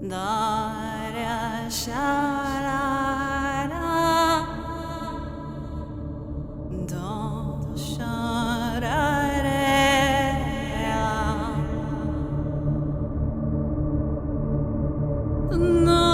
Darya sharara, do sharare, no.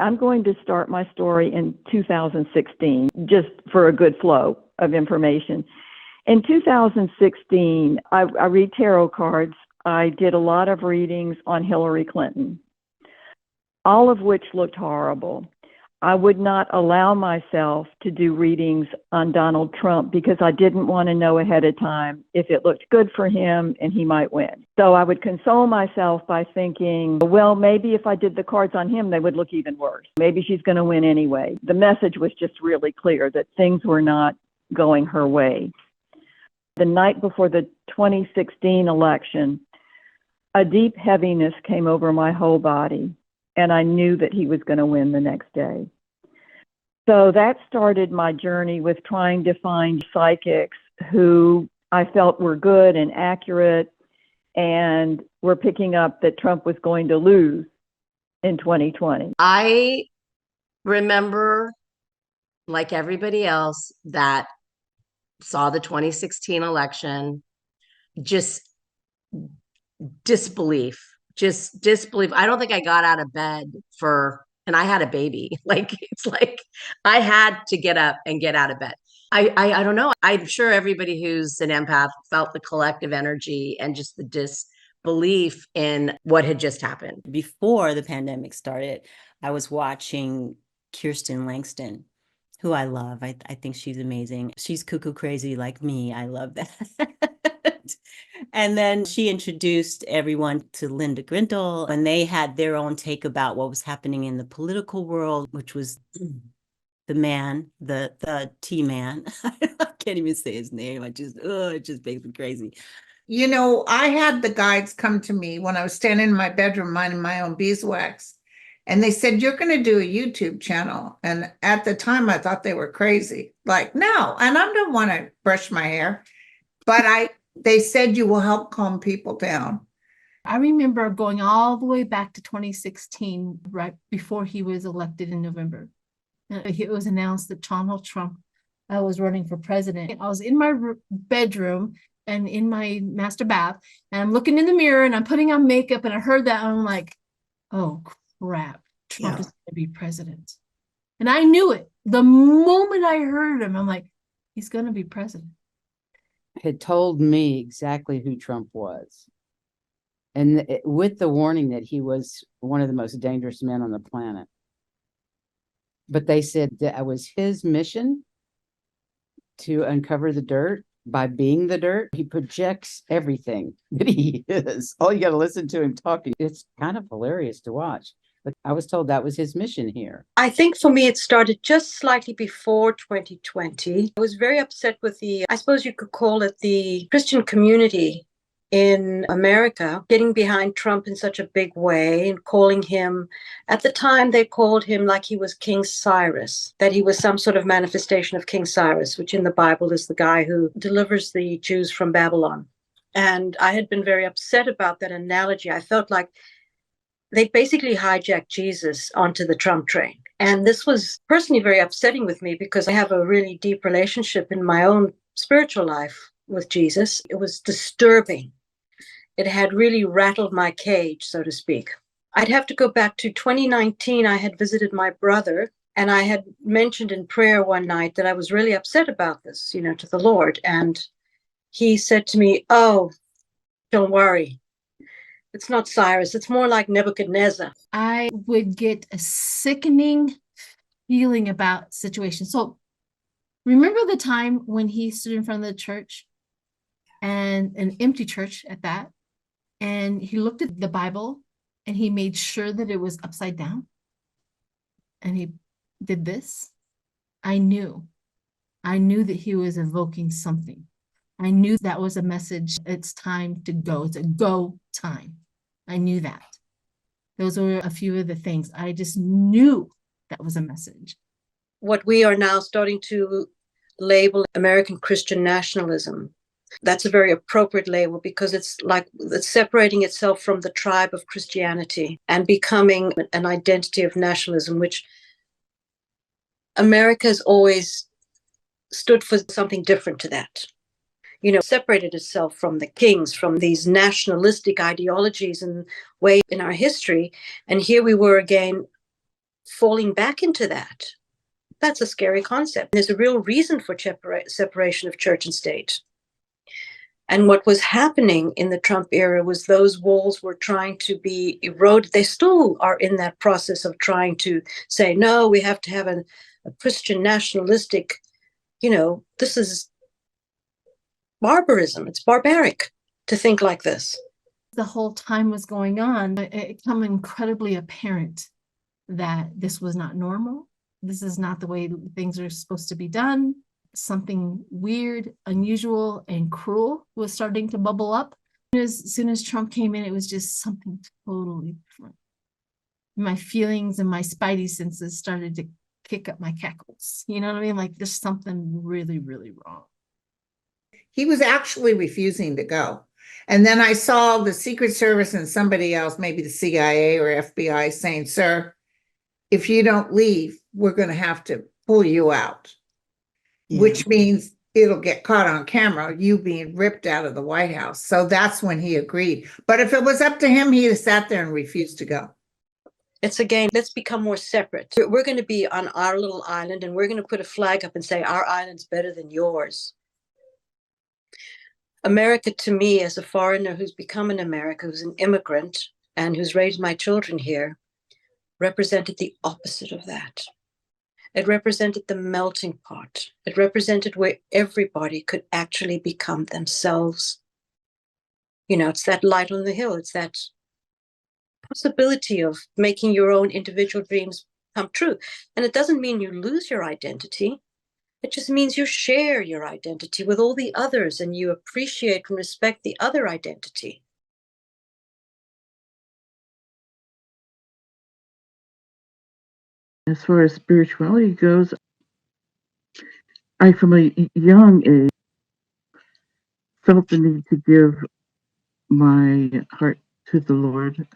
I'm going to start my story in 2016, just for a good flow of information. In 2016, I read tarot cards. I did a lot of readings on Hillary Clinton, all of which looked horrible. I would not allow myself to do readings on Donald Trump because I didn't want to know ahead of time if it looked good for him and he might win. So I would console myself by thinking, well, maybe if I did the cards on him, they would look even worse. Maybe she's going to win anyway. The message was just really clear that things were not going her way. The night before the 2016 election, a deep heaviness came over my whole body. And I knew that he was going to win the next day. So that started my journey with trying to find psychics who I felt were good and accurate and were picking up that Trump was going to lose in 2020. I remember, like everybody else that saw the 2016 election, just disbelief. I don't think I got out of bed and I had a baby. It's like I had to get up and get out of bed. I don't know. I'm sure everybody who's an empath felt the collective energy and just the disbelief in what had just happened. Before the pandemic started, I was watching Kirsten Langston, who I love. I think she's amazing. She's cuckoo crazy like me. I love that. And then she introduced everyone to Linda Grindle, and they had their own take about what was happening in the political world, which was the man, the T-man. I can't even say his name. It just makes me crazy. You know, I had the guides come to me when I was standing in my bedroom minding my own beeswax. And they said, you're going to do a YouTube channel. And at the time, I thought they were crazy. Like, no, and I don't want to brush my hair. But they said you will help calm people down. I remember going all the way back to 2016, right before he was elected in November. It was announced that Donald Trump was running for president. I was in my bedroom and in my master bath, and I'm looking in the mirror and I'm putting on makeup, and I heard that, and I'm like, oh crap, Trump is going to be president. And I knew it. The moment I heard him, I'm like, he's going to be president. Had told me exactly who Trump was. And with the warning that he was one of the most dangerous men on the planet. But they said that it was his mission to uncover the dirt by being the dirt. He projects everything that he is. Oh, you got to listen to him talking. It's kind of hilarious to watch. But I was told that was his mission here. I think for me, it started just slightly before 2020. I was very upset with I suppose you could call it the Christian community in America, getting behind Trump in such a big way and calling him, at the time, they called him like he was King Cyrus, that he was some sort of manifestation of King Cyrus, which in the Bible is the guy who delivers the Jews from Babylon. And I had been very upset about that analogy. I felt like they basically hijacked Jesus onto the Trump train. And this was personally very upsetting with me because I have a really deep relationship in my own spiritual life with Jesus. It was disturbing. It had really rattled my cage, so to speak. I'd have to go back to 2019. I had visited my brother, and I had mentioned in prayer one night that I was really upset about this, to the Lord. And he said to me, "Oh, don't worry. It's not Cyrus. It's more like Nebuchadnezzar." I would get a sickening feeling about situations. So remember the time when he stood in front of the church, and an empty church at that, and he looked at the Bible and he made sure that it was upside down, and he did this? I knew that he was evoking something. I knew that was a message. It's time to go. It's a go time. I knew that. Those were a few of the things. I just knew that was a message. What we are now starting to label American Christian nationalism, that's a very appropriate label because it's separating itself from the tribe of Christianity and becoming an identity of nationalism, which America has always stood for something different to that. Separated itself from the kings, from these nationalistic ideologies and way in our history. And here we were again falling back into that. That's a scary concept. There's a real reason for separation of church and state. And what was happening in the Trump era was those walls were trying to be eroded. They still are in that process of trying to say, no, we have to have a Christian nationalistic, this is barbarism. It's barbaric to think like this. The whole time was going on, it became incredibly apparent that this was not normal. This is not the way things are supposed to be done. Something weird, unusual, and cruel was starting to bubble up. As soon as Trump came in, it was just something totally different. My feelings and my spidey senses started to kick up my cackles. You know what I mean? Like there's something really, really wrong. He was actually refusing to go. And then I saw the Secret Service and somebody else, maybe the CIA or FBI, saying, "Sir, if you don't leave, we're going to have to pull you out." Yeah. Which means it'll get caught on camera, you being ripped out of the White House. So that's when he agreed. But if it was up to him, he'd have sat there and refused to go. It's again, let's become more separate. We're going to be on our little island and we're going to put a flag up and say, our island's better than yours. America, to me, as a foreigner who's become an American, who's an immigrant, and who's raised my children here, represented the opposite of that. It represented the melting pot. It represented where everybody could actually become themselves. It's that light on the hill. It's that possibility of making your own individual dreams come true. And it doesn't mean you lose your identity. It just means you share your identity with all the others and you appreciate and respect the other identity. As far as spirituality goes, I, from a young age, felt the need to give my heart to the Lord.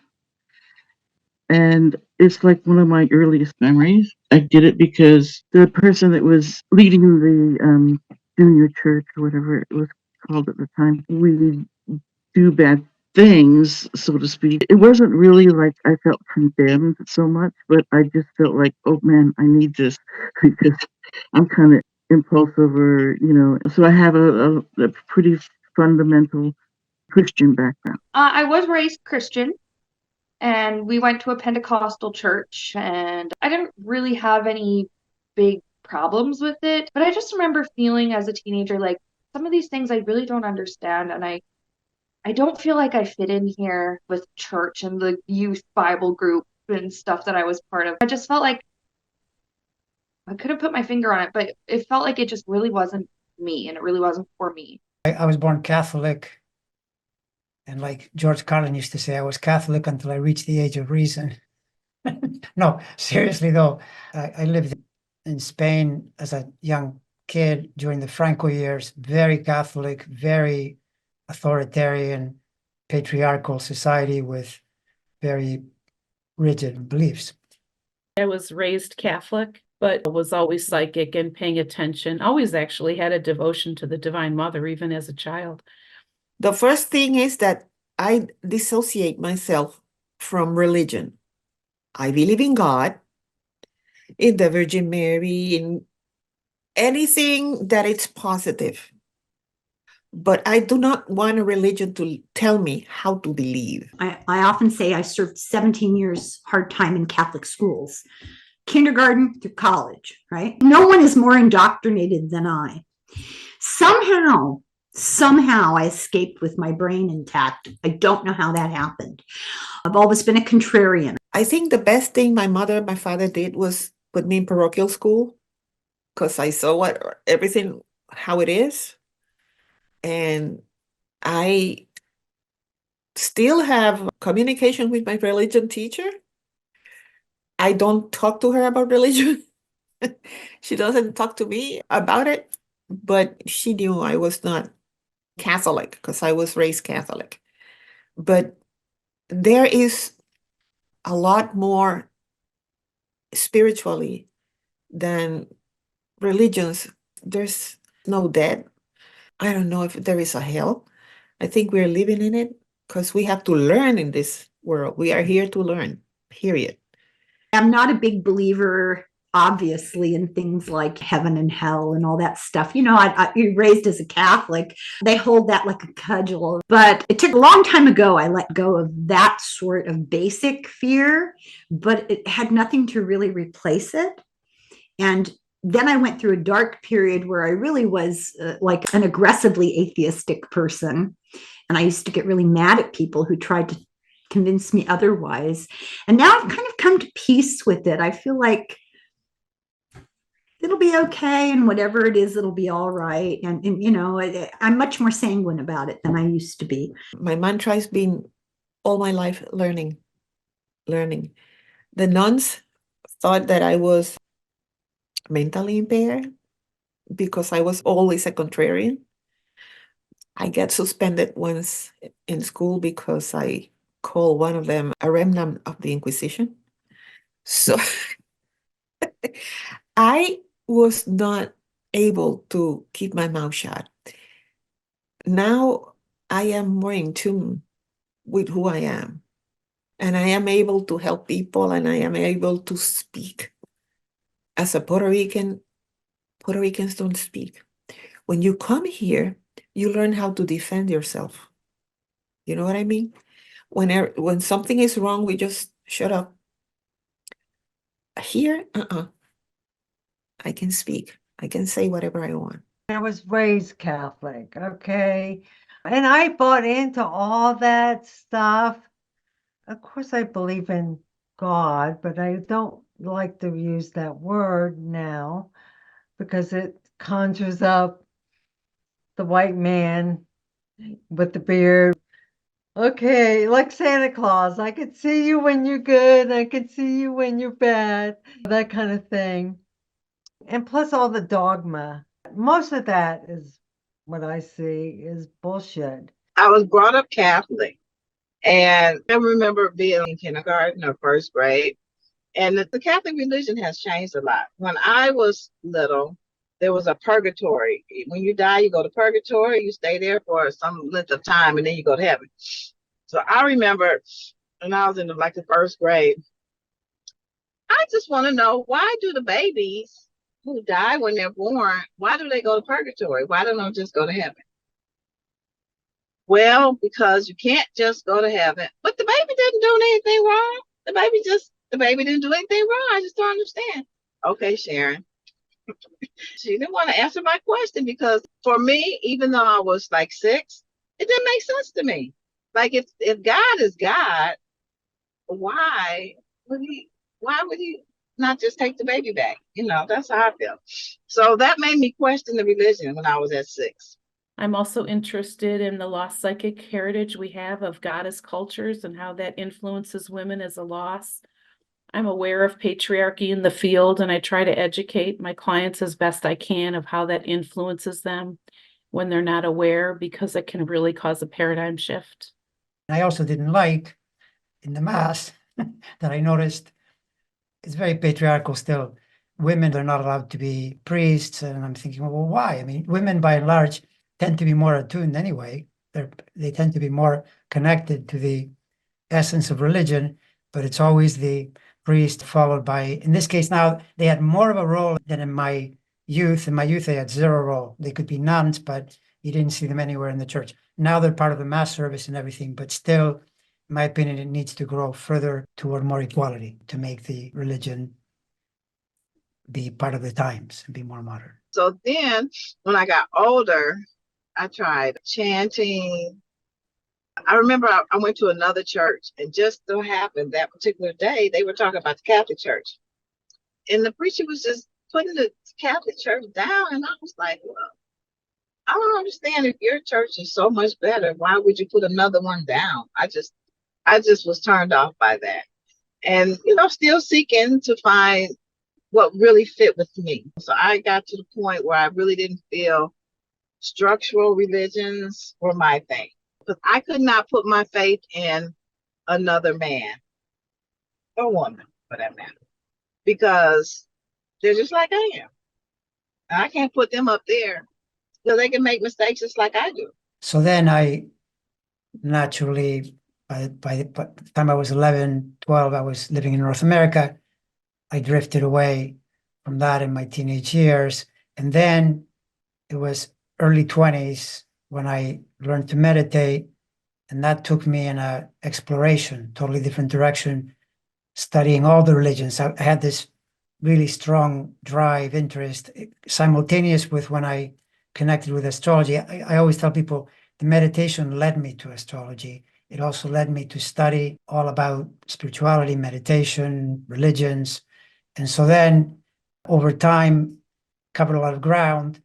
And it's like one of my earliest memories. I did it because the person that was leading the junior church, or whatever it was called at the time, we do bad things, so to speak. It wasn't really like I felt condemned so much, but I just felt like, oh man, I need this because I'm kind of impulsive, or so I have a pretty fundamental Christian background. I was raised Christian, and we went to a Pentecostal church, and I didn't really have any big problems with it, but I just remember feeling as a teenager like some of these things I really don't understand, and I don't feel like I fit in here with church and the youth Bible group. and stuff that I was part of. I just felt like I couldn't put my finger on it, but it felt like it just really wasn't me and it really wasn't for me. I was born Catholic, and like George Carlin used to say, I was Catholic until I reached the age of reason. No, seriously though, I lived in Spain as a young kid during the Franco years, very Catholic, very authoritarian, patriarchal society with very rigid beliefs. I was raised Catholic, but was always psychic and paying attention. Always actually had a devotion to the Divine Mother, even as a child. The first thing is that I dissociate myself from religion. I believe in God, in the Virgin Mary, in anything that it's positive. But I do not want a religion to tell me how to believe. I often say I served 17 years hard time in Catholic schools, kindergarten through college, right? No one is more indoctrinated than I. Somehow I escaped with my brain intact. I don't know how that happened. I've always been a contrarian. I think the best thing my mother and my father did was put me in parochial school because I saw everything, how it is. And I still have communication with my religion teacher. I don't talk to her about religion. She doesn't talk to me about it, but she knew I was not Catholic because I was raised Catholic. But there is a lot more spiritually than religions. There's no death. I don't know if there is a hell. I think we're living in it because we have to learn in this world. We are here to learn, period. I'm not a big believer, obviously, in things like heaven and hell and all that stuff. You know, you're raised as a Catholic. They hold that like a cudgel. But it took a long time ago, I let go of that sort of basic fear, but it had nothing to really replace it. And then I went through a dark period where I really was like an aggressively atheistic person. And I used to get really mad at people who tried to convince me otherwise. And now I've kind of come to peace with it. I feel like it'll be okay. And whatever it is, it'll be all right. And you know, I'm much more sanguine about it than I used to be. My mantra has been all my life learning. The nuns thought that I was mentally impaired because I was always a contrarian. I got suspended once in school because I called one of them a remnant of the Inquisition. So I was not able to keep my mouth shut. Now I am more in tune with who I am, and I am able to help people, and I am able to speak. As a Puerto Rican, Puerto Ricans don't speak. When you come here, you learn how to defend yourself. You know what I mean? When something is wrong, we just shut up. Here, I can speak. I can say whatever I want. I was raised Catholic, okay? And I bought into all that stuff. Of course, I believe in God, but I don't like to use that word now because it conjures up the white man with the beard. Okay, like Santa Claus, I could see you when you're good, I could see you when you're bad, that kind of thing. And plus all the dogma. Most of that is what I see is bullshit. I was brought up Catholic, and I remember being in kindergarten or first grade, and the Catholic religion has changed a lot. When I was little, there was a purgatory. When you die, you go to purgatory, you stay there for some length of time, and then you go to heaven. So I remember when I was in like the first grade, I just want to know, why do the babies who die when they're born, why do they go to purgatory? Why don't they just go to heaven? Well, because you can't just go to heaven. But the baby didn't do anything wrong. The baby didn't do anything wrong. I just don't understand. Okay, Sharon. She didn't want to answer my question because for me, even though I was like 6, it didn't make sense to me. Like if God is God, why would he, why would he not just take the baby back? You know, that's how I feel. So that made me question the religion when I was at 6. I'm also interested in the lost psychic heritage we have of goddess cultures and how that influences women as a loss. I'm aware of patriarchy in the field, and I try to educate my clients as best I can of how that influences them when they're not aware, because it can really cause a paradigm shift. I also didn't like in the Mass that I noticed it's very patriarchal still. Women are not allowed to be priests. And I'm thinking, well, why? I mean, women by and large tend to be more attuned anyway. They tend to be more connected to the essence of religion, but it's always the priest followed by, in this case now, they had more of a role than in my youth. In my youth, they had zero role. They could be nuns, but you didn't see them anywhere in the church. Now they're part of the mass service and everything, but still, in my opinion, it needs to grow further toward more equality to make the religion be part of the times and be more modern. So then when I got older, I tried chanting. I remember I went to another church, and just so happened that particular day they were talking about the Catholic Church. And the preacher was just putting the Catholic Church down. And I was like, well, I don't understand, if your church is so much better, why would you put another one down? I just was turned off by that. And, you know, still seeking to find what really fit with me. So I got to the point where I really didn't feel structural religions were my thing. Because I could not put my faith in another man or woman, for that matter, because they're just like I am. And I can't put them up there because they can make mistakes just like I do. So then I naturally, by the time I was 11, 12, I was living in North America. I drifted away from that in my teenage years. And then it was early 20s when I learned to meditate. And that took me in a exploration, totally different direction, studying all the religions. I had this really strong drive, interest, simultaneous with when I connected with astrology. I always tell people the meditation led me to astrology. It also led me to study all about spirituality, meditation, religions. And so then over time, covered a lot of ground.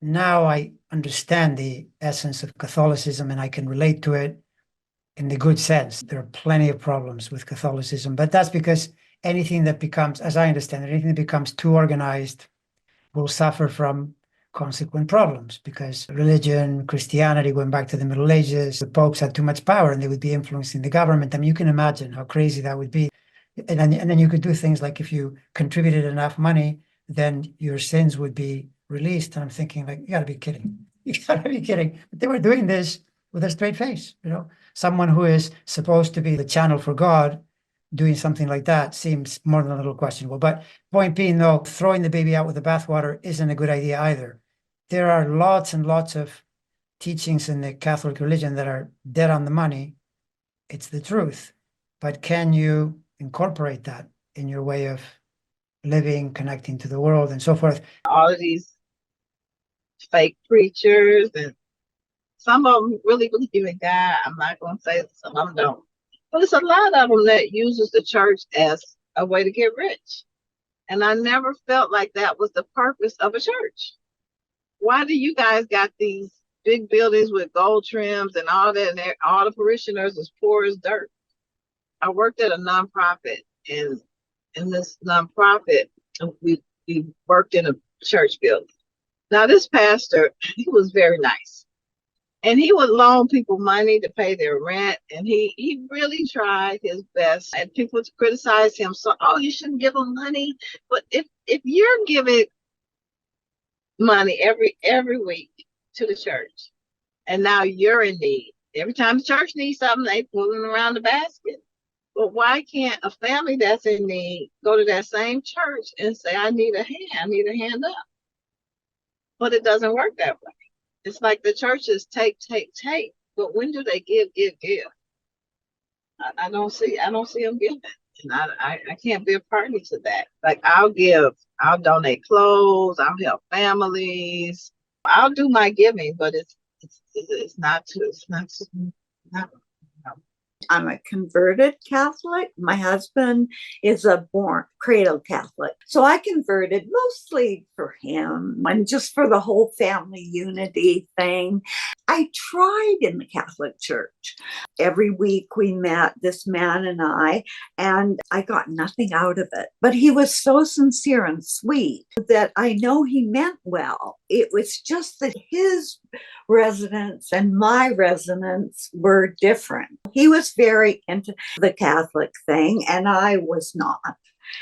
Now I understand the essence of Catholicism and I can relate to it in the good sense. There are plenty of problems with Catholicism, but that's because anything that becomes, as I understand it, anything that becomes too organized will suffer from consequent problems, because religion, Christianity, going back to the Middle Ages, the popes had too much power and they would be influencing the government. I mean, you can imagine how crazy that would be. And then you could do things like if you contributed enough money, then your sins would be released. And I'm thinking, like, you gotta be kidding. You gotta be kidding. But they were doing this with a straight face, you know. Someone who is supposed to be the channel for God doing something like that seems more than a little questionable. But point being, though, throwing the baby out with the bathwater isn't a good idea either. There are lots and lots of teachings in the Catholic religion that are dead on the money. It's the truth. But can you incorporate that in your way of living, connecting to the world, and so forth? All of these fake preachers, and some of them really believe in God. I'm not going to say some of them don't. But it's a lot of them that uses the church as a way to get rich. And I never felt like that was the purpose of a church. Why do you guys got these big buildings with gold trims and all that, and all the parishioners as poor as dirt? I worked at a nonprofit, and in this nonprofit, we worked in a church building. Now, this pastor, he was very nice. And he would loan people money to pay their rent. And he really tried his best. And people would criticize him. So, oh, you shouldn't give them money. But if you're giving money every week to the church, and now you're in need, every time the church needs something, they pull them around the basket. But why can't a family that's in need go to that same church and say, I need a hand up? But it doesn't work that way. It's like the churches take, but when do they give? I don't see them giving, and I can't be a party to that. Like I'll donate clothes, I'll help families, I'll do my giving, but it's not. I'm a converted Catholic. My husband is a born cradle Catholic. So I converted mostly for him and just for the whole family unity thing. I tried in the Catholic Church. Every week we met, this man and I got nothing out of it. But he was so sincere and sweet that I know he meant well. It was just that his resonance and my resonance were different. He was very into the Catholic thing, and I was not.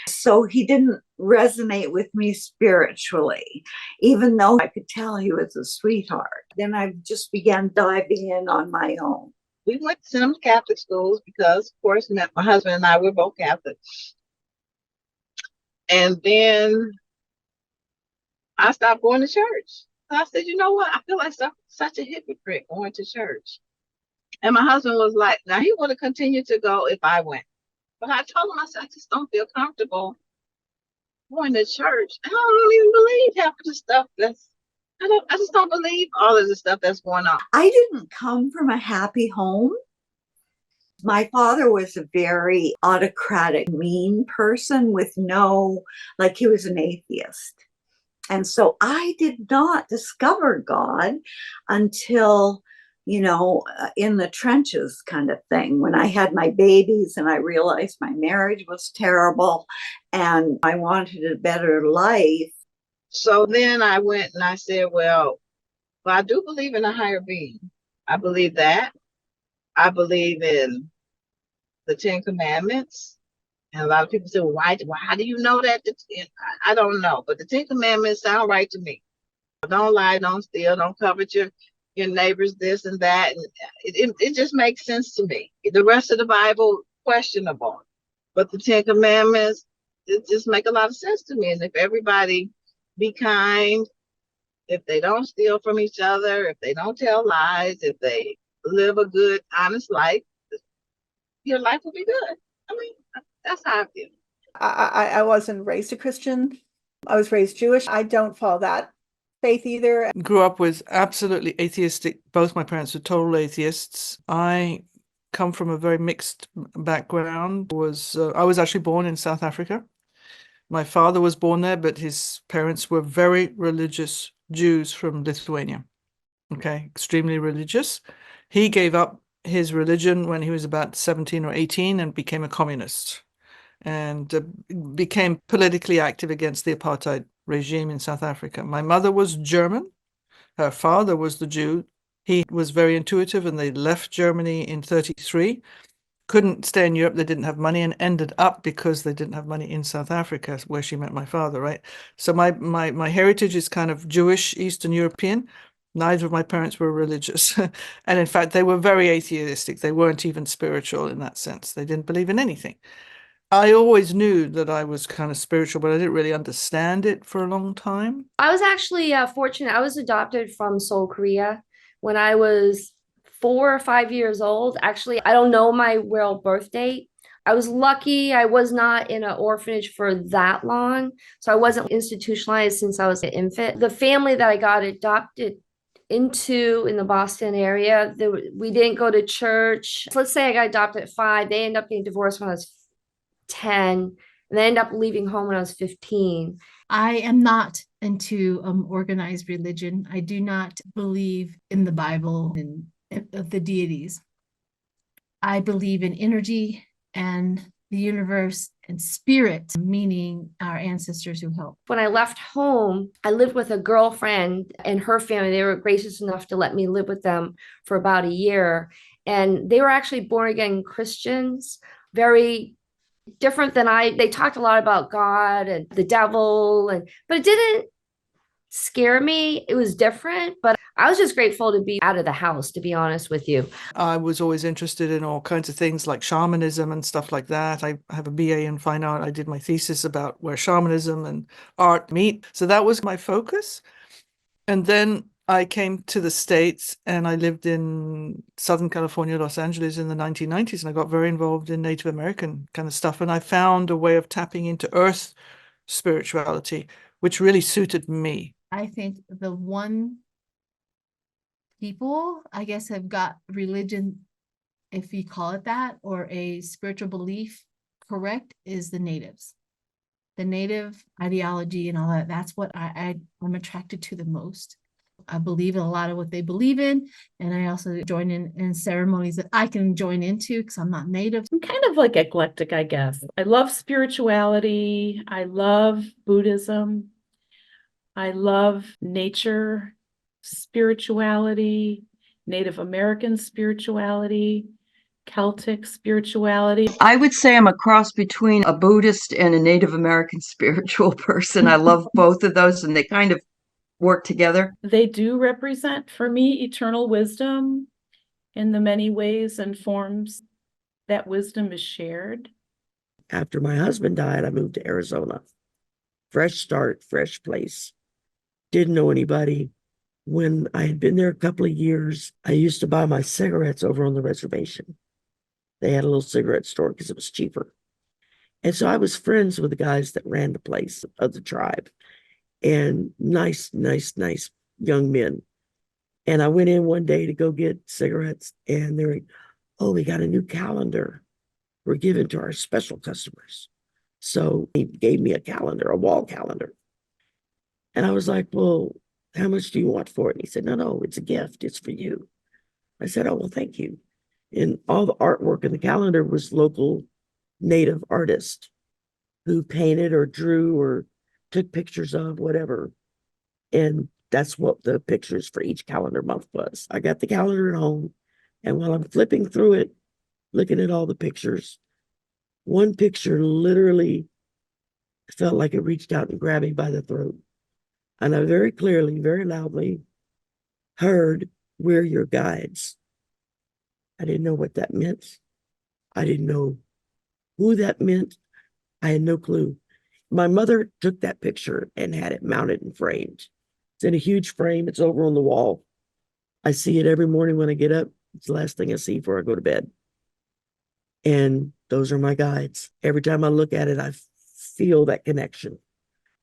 So he didn't resonate with me spiritually, even though I could tell he was a sweetheart. Then I just began diving in on my own. We went to some Catholic schools because, of course, my husband and I were both Catholic. And then I stopped going to church. I said, you know what? I feel like such a hypocrite going to church. And my husband was like, now he would have continued to go if I went. But I told him, I said, I just don't feel comfortable going to church. I don't even believe half of the stuff I just don't believe all of the stuff that's going on. I didn't come from a happy home. My father was a very autocratic, mean person with he was an atheist. And so I did not discover God until, in the trenches kind of thing, when I had my babies and I realized my marriage was terrible and I wanted a better life. So then I went and I said, well, I do believe in a higher being. I believe that. I believe in the 10 Commandments. And a lot of people say, well, why how do you know that? I don't know. But the 10 Commandments sound right to me. Don't lie, don't steal, don't covet your neighbors, this and that. And it just makes sense to me. The rest of the Bible, questionable. But the 10 Commandments, it just make a lot of sense to me. And if everybody be kind, if they don't steal from each other, if they don't tell lies, if they live a good, honest life, your life will be good. I mean, that's how I feel. I wasn't raised a Christian. I was raised Jewish. I don't follow that faith either. Grew up with absolutely atheistic. Both my parents were total atheists. I come from a very mixed background. I was actually born in South Africa. My father was born there, but his parents were very religious Jews from Lithuania. Okay, extremely religious. He gave up his religion when he was about 17 or 18 and became a communist and became politically active against the apartheid regime in South Africa. My mother was German. Her father was the Jew. He was very intuitive and they left Germany in 1933. Couldn't stay in Europe. They didn't have money and ended up, because they didn't have money, in South Africa, where she met my father, right? So my heritage is kind of Jewish, Eastern European. Neither of my parents were religious. And in fact, they were very atheistic. They weren't even spiritual in that sense. They didn't believe in anything. I always knew that I was kind of spiritual, but I didn't really understand it for a long time. I was actually fortunate. I was adopted from Seoul, Korea when I was 4 or 5 years old. Actually, I don't know my real birth date. I was lucky I was not in an orphanage for that long. So I wasn't institutionalized since I was an infant. The family that I got adopted into in the Boston area, we didn't go to church. So let's say I got adopted at 5. They ended up getting divorced when I was 10, and they ended up leaving home when I was 15. I am not into organized religion. I do not believe in the Bible and of the deities. I believe in energy and the universe and spirit, meaning our ancestors who helped. When I left home, I lived with a girlfriend and her family. They were gracious enough to let me live with them for about a year. And they were actually born again Christians, very different than they talked a lot about God and the devil, but it didn't scare me. It was different, but I was just grateful to be out of the house, to be honest with you. I was always interested in all kinds of things like shamanism and stuff like that. I have a BA in fine art. I did my thesis about where shamanism and art meet. So that was my focus. And then I came to the States and I lived in Southern California, Los Angeles in the 1990s, and I got very involved in Native American kind of stuff. And I found a way of tapping into earth spirituality, which really suited me. I think the one people, I guess, have got religion if you call it that, or a spiritual belief, correct, is the natives. The native ideology and all that, that's what I'm attracted to the most. I believe in a lot of what they believe in, and I also join in ceremonies that I can join into because I'm not native. I'm kind of like eclectic, I guess. I love spirituality. I love Buddhism. I love nature spirituality, Native American spirituality, Celtic spirituality. I would say I'm a cross between a Buddhist and a Native American spiritual person. I love both of those, and they kind of work together. They do represent, for me, eternal wisdom in the many ways and forms that wisdom is shared. After my husband died, I moved to Arizona. Fresh start, fresh place. Didn't know anybody. When I had been there a couple of years, I used to buy my cigarettes over on the reservation. They had a little cigarette store because it was cheaper. And so I was friends with the guys that ran the place of the tribe, and nice young men. And I went in one day to go get cigarettes, and they're like, oh, we got a new calendar we're giving to our special customers. So he gave me a calendar, a wall calendar. And I was like, well, how much do you want for it? And he said, no, it's a gift. It's for you. I said, oh, well, thank you. And all the artwork in the calendar was local native artists who painted or drew or took pictures of whatever. And that's what the pictures for each calendar month was. I got the calendar at home, and while I'm flipping through it, looking at all the pictures, one picture literally felt like it reached out and grabbed me by the throat. And I very clearly, very loudly heard, we're your guides. I didn't know what that meant. I didn't know who that meant. I had no clue. My mother took that picture and had it mounted and framed. It's in a huge frame. It's over on the wall. I see it every morning when I get up. It's the last thing I see before I go to bed. And those are my guides. Every time I look at it, I feel that connection.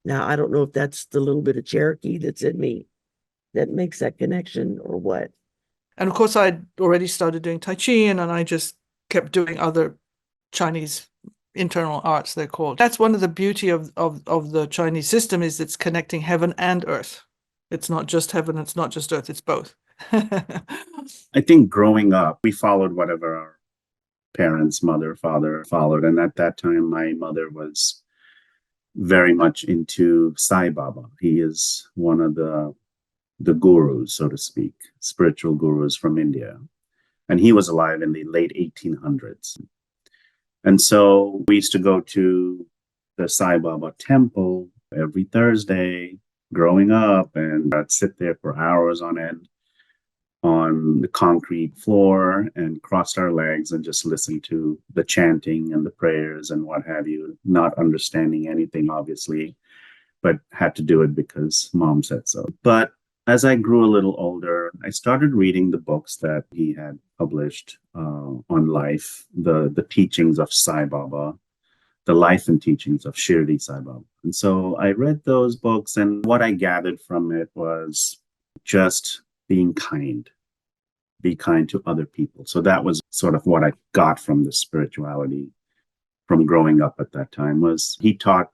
Now, I don't know if that's the little bit of Cherokee that's in me that makes that connection or what. And of course, I'd already started doing Tai Chi, and I just kept doing other Chinese internal arts, they're called. That's one of the beauty of the Chinese system, is it's connecting heaven and earth. It's not just heaven, it's not just earth, it's both. I think growing up, we followed whatever our parents, mother, father followed. And at that time, my mother was very much into Sai Baba. He is one of the gurus, so to speak, spiritual gurus from India. And he was alive in the late 1800s. And so we used to go to the Sai Baba temple every Thursday growing up, and I'd sit there for hours on end on the concrete floor and crossed our legs and just listen to the chanting and the prayers and what have you, not understanding anything, obviously, but had to do it because mom said so. But as I grew a little older, I started reading the books that he had published on life, the teachings of Sai Baba, the life and teachings of Shirdi Sai Baba. And so I read those books, and what I gathered from it was just being kind. Be kind to other people. So that was sort of what I got from the spirituality from growing up at that time. Was he taught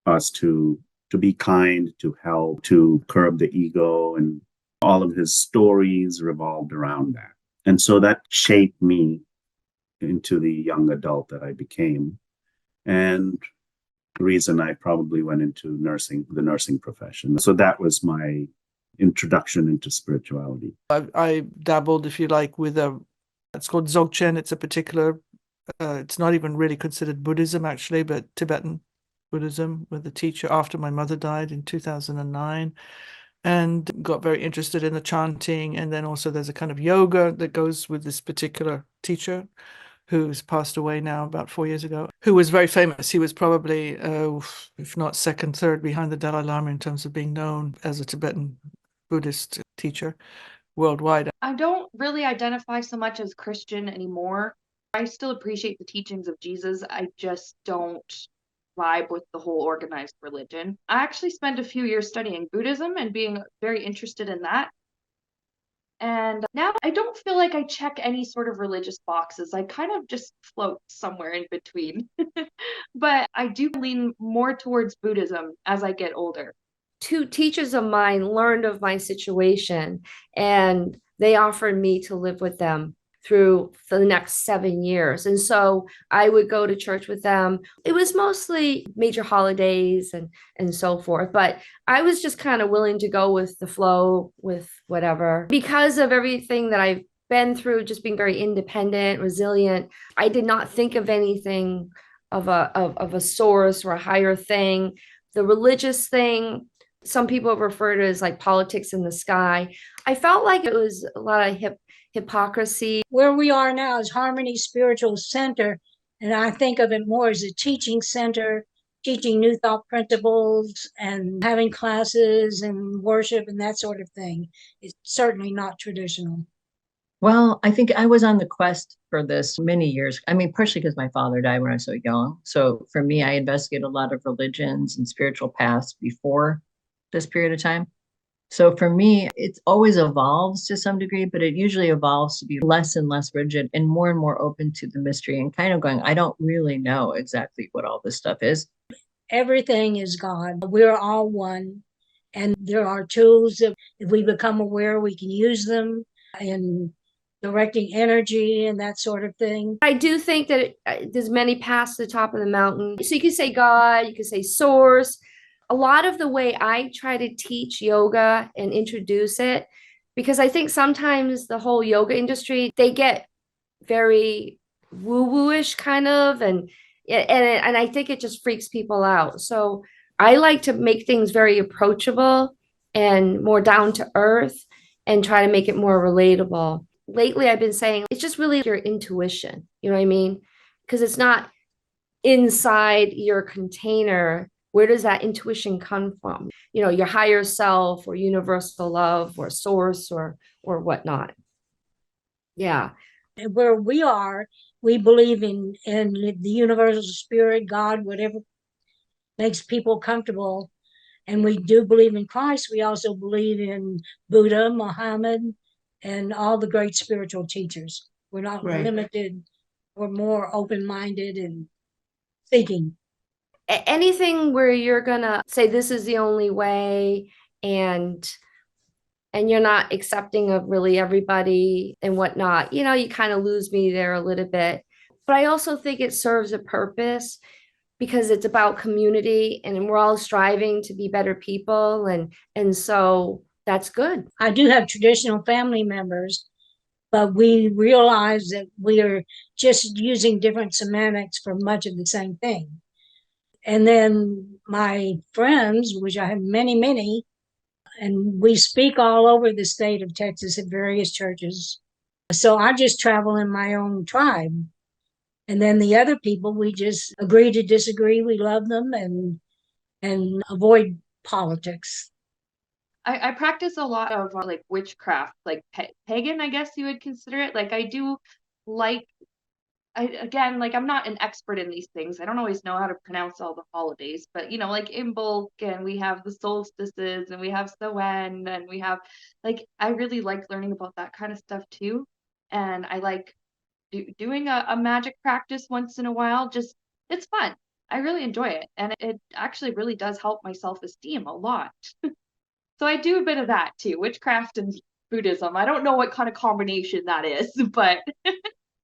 us to be kind, to help, to curb the ego, and all of his stories revolved around that. And so that shaped me into the young adult that I became, and the reason I probably went into the nursing profession. So that was my introduction into spirituality. I dabbled, if you like, with it's called Dzogchen. It's a particular, it's not even really considered Buddhism actually, but Tibetan Buddhism, with a teacher after my mother died in 2009, and got very interested in the chanting. And then also there's a kind of yoga that goes with this particular teacher who's passed away now about 4 years ago, who was very famous. He was probably, if not second, third behind the Dalai Lama in terms of being known as a Tibetan Buddhist teacher worldwide. I don't really identify so much as Christian anymore. I still appreciate the teachings of Jesus. I just don't vibe with the whole organized religion. I actually spent a few years studying Buddhism and being very interested in that. And now I don't feel like I check any sort of religious boxes. I kind of just float somewhere in between. But I do lean more towards Buddhism as I get older. Two teachers of mine learned of my situation and they offered me to live with them through the next 7 years. And so I would go to church with them. It was mostly major holidays and so forth, but I was just kind of willing to go with the flow, with whatever. Because of everything that I've been through, just being very independent, resilient, I did not think of anything of a source or a higher thing. The religious thing, some people refer to it as like politics in the sky. I felt like it was a lot of hypocrisy. Where we are now is Harmony Spiritual Center, and I think of it more as a teaching center, teaching new thought principles and having classes and worship and that sort of thing. It's certainly not traditional. Well, I think I was on the quest for this many years. I mean, partially because my father died when I was so young. So for me, I investigated a lot of religions and spiritual paths before this period of time. So for me, it always evolves to some degree, but it usually evolves to be less and less rigid and more open to the mystery and kind of going, I don't really know exactly what all this stuff is. Everything is God. We're all one. And there are tools that if we become aware, we can use them in directing energy and that sort of thing. I do think that there's many paths to the top of the mountain. So you could say God, you could say source. A lot of the way I try to teach yoga and introduce it, because I think sometimes the whole yoga industry, they get very woo-woo-ish kind of, and I think it just freaks people out. So I like to make things very approachable and more down to earth and try to make it more relatable. Lately, I've been saying it's just really your intuition. You know what I mean? Because it's not inside your container. Where does that intuition come from? You know, your higher self or universal love or source or whatnot. Yeah. And where we are, we believe in the universal spirit, God, whatever makes people comfortable. And we do believe in Christ. We also believe in Buddha, Muhammad, and all the great spiritual teachers. We're not limited. We're more open-minded and thinking. Anything where you're gonna say this is the only way and you're not accepting of really everybody and whatnot, you know, you kind of lose me there a little bit. But I also think it serves a purpose because it's about community and we're all striving to be better people, and so that's good. I do have traditional family members, but we realize that we are just using different semantics for much of the same thing. And then my friends, which I have many, and we speak all over the state of Texas at various churches. So I just travel in my own tribe. And then the other people, we just agree to disagree. We love them and avoid politics. I practice a lot of like witchcraft, like pagan, I guess you would consider it. Like I do like, I'm not an expert in these things. I don't always know how to pronounce all the holidays, but you know, like Imbolc, and we have the solstices, and we have Samhain, and we have I really like learning about that kind of stuff too. And I like doing a magic practice once in a while. Just it's fun. I really enjoy it, and it actually really does help my self-esteem a lot. So I do a bit of that too, witchcraft and Buddhism. I don't know what kind of combination that is, but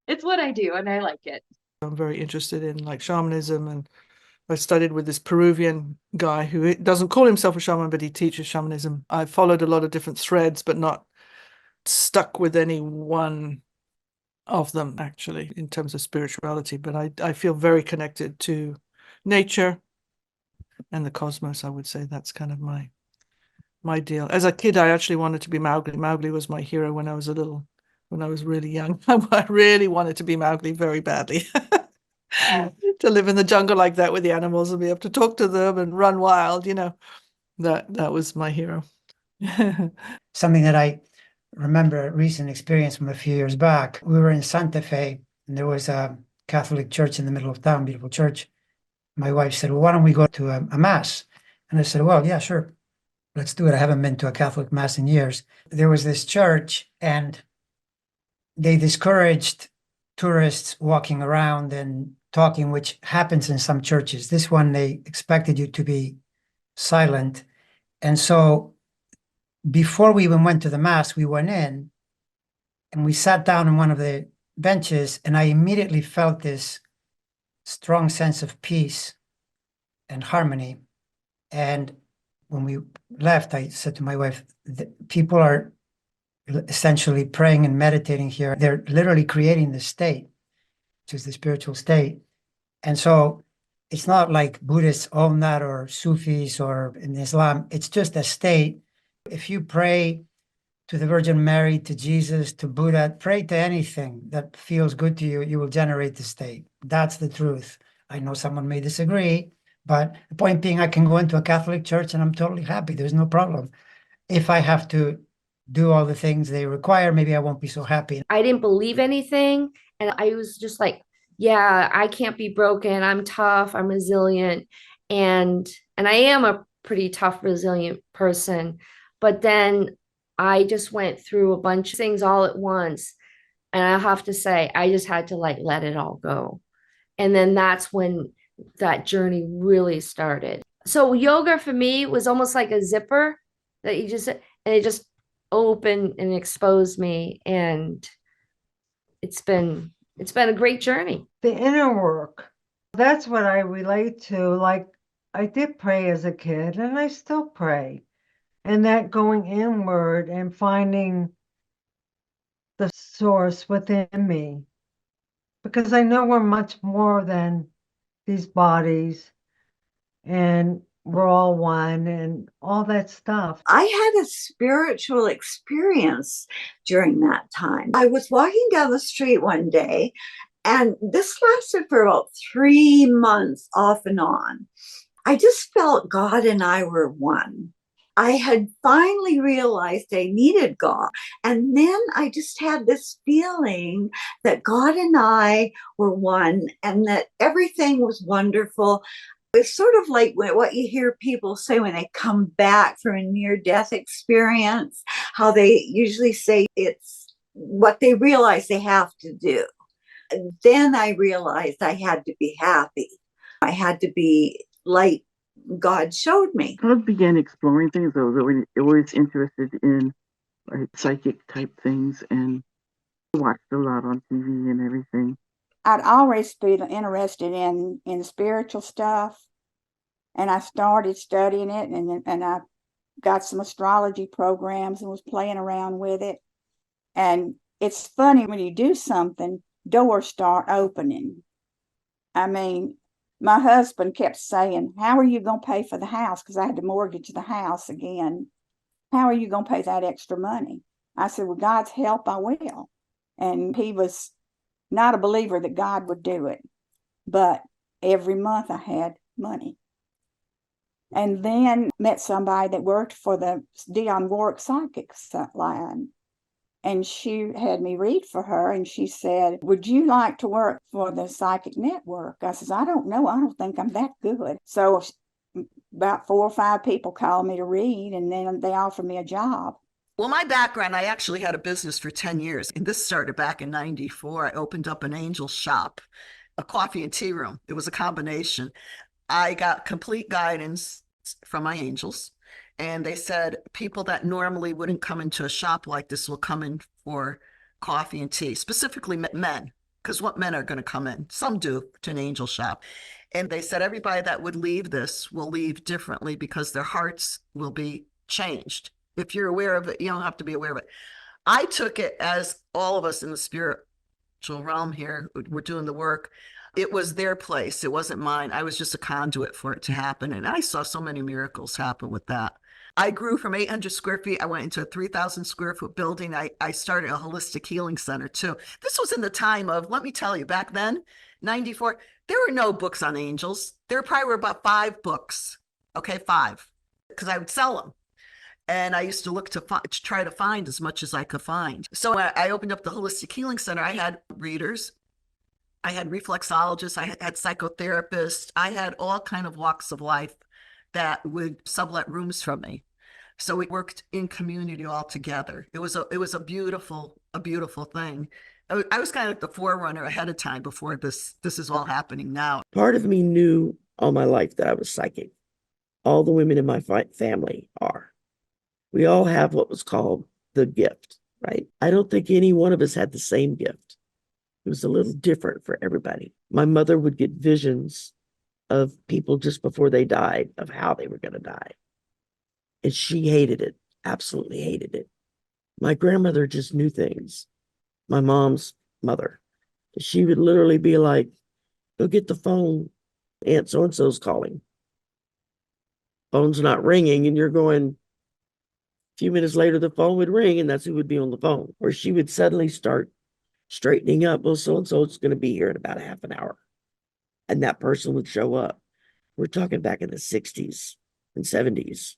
it's what I do and I like it. I'm very interested in like shamanism, and I studied with this Peruvian guy who doesn't call himself a shaman, but he teaches shamanism. I followed a lot of different threads, but not stuck with any one of them actually in terms of spirituality. But I feel very connected to nature and the cosmos. I would say that's kind of my deal. As a kid, I actually wanted to be Mowgli. Mowgli was my hero when I was really young. I really wanted to be Mowgli very badly. To live in the jungle like that with the animals and be able to talk to them and run wild, you know, that was my hero. Something that I remember a recent experience from a few years back. We were in Santa Fe and there was a Catholic church in the middle of town, beautiful church. My wife said, well, why don't we go to a mass? And I said, well, yeah, sure. let's do it. I haven't been to a Catholic mass in years. There was this church, and they discouraged tourists walking around and talking, which happens in some churches. This one, they expected you to be silent. And so before we even went to the mass, we went in and we sat down on one of the benches, and I immediately felt this strong sense of peace and harmony. And when we left, I said to my wife, people are essentially praying and meditating here. They're literally creating the state, which is the spiritual state. And so it's not like Buddhists own that, or Sufis, or in Islam. It's just a state. If you pray to the Virgin Mary, to Jesus, to Buddha, pray to anything that feels good to you, you will generate the state. That's the truth. I know someone may disagree, but the point being, I can go into a Catholic church and I'm totally happy. There's no problem. If I have to do all the things they require, maybe I won't be so happy. I didn't believe anything. And I was just like, yeah, I can't be broken. I'm tough. I'm resilient. And I am a pretty tough, resilient person. But then I just went through a bunch of things all at once. And I have to say, I just had to like let it all go. And then that's when that journey really started. So yoga for me was almost like a zipper that it just opened and exposed me. And it's been a great journey. The inner work, that's what I relate to. Like, I did pray as a kid, and I still pray. And that going inward and finding the source within me. Because I know we're much more than these bodies, and we're all one, and all that stuff. I had a spiritual experience during that time. I was walking down the street one day, and this lasted for about 3 months off and on. I just felt God and I were one. I had finally realized I needed God. And then I just had this feeling that God and I were one and that everything was wonderful. It's sort of like what you hear people say when they come back from a near-death experience, how they usually say it's what they realize they have to do. And then I realized I had to be happy. I had to be like God showed me. I began exploring things. I was always interested in like psychic type things, and watched a lot on TV and everything. I'd always been interested in spiritual stuff, and I started studying it, and I got some astrology programs and was playing around with it. And it's funny when you do something, doors start opening. I mean, my husband kept saying, "How are you going to pay for the house?" Because I had to mortgage the house again. "How are you going to pay that extra money?" I said, "With God's help, I will." And he was not a believer that God would do it. But every month I had money. And then met somebody that worked for the Dionne Warwick psychic line. And she had me read for her, and she said, "Would you like to work for the psychic network?" I says, "I don't know. I don't think I'm that good." So about 4 or 5 people called me to read, and then they offered me a job. Well, my background, I actually had a business for 10 years. And this started back in 94. I opened up an angel shop, a coffee and tea room. It was a combination. I got complete guidance from my angels. And they said people that normally wouldn't come into a shop like this will come in for coffee and tea, specifically men, because what men are going to come in? Some do to an angel shop. And they said everybody that would leave this will leave differently because their hearts will be changed. If you're aware of it, you don't have to be aware of it. I took it as all of us in the spiritual realm here, we're doing the work. It was their place. It wasn't mine. I was just a conduit for it to happen. And I saw so many miracles happen with that. I grew from 800 square feet. I went into a 3,000 square foot building. I started a holistic healing center too. This was in the time of, let me tell you, back then, 94, there were no books on angels. There probably were about 5 books. Okay, 5, because I would sell them. And I used to look to try to find as much as I could find. So I opened up the Holistic Healing Center. I had readers. I had reflexologists. I had psychotherapists. I had all kind of walks of life that would sublet rooms from me. So we worked in community all together. It was a beautiful thing. I was kind of like the forerunner ahead of time before this is all happening now. Part of me knew all my life that I was psychic. All the women in my family are. We all have what was called the gift, right? I don't think any one of us had the same gift. It was a little different for everybody. My mother would get visions of people just before they died, of how they were going to die. And she hated it, absolutely hated it. My grandmother just knew things. My mom's mother. She would literally be like, go get the phone. Aunt so-and-so's calling. Phone's not ringing, and you're going, a few minutes later, the phone would ring, and that's who would be on the phone. Or she would suddenly start straightening up. Well, so-and-so is going to be here in about a half an hour. And that person would show up. We're talking back in the 60s and 70s.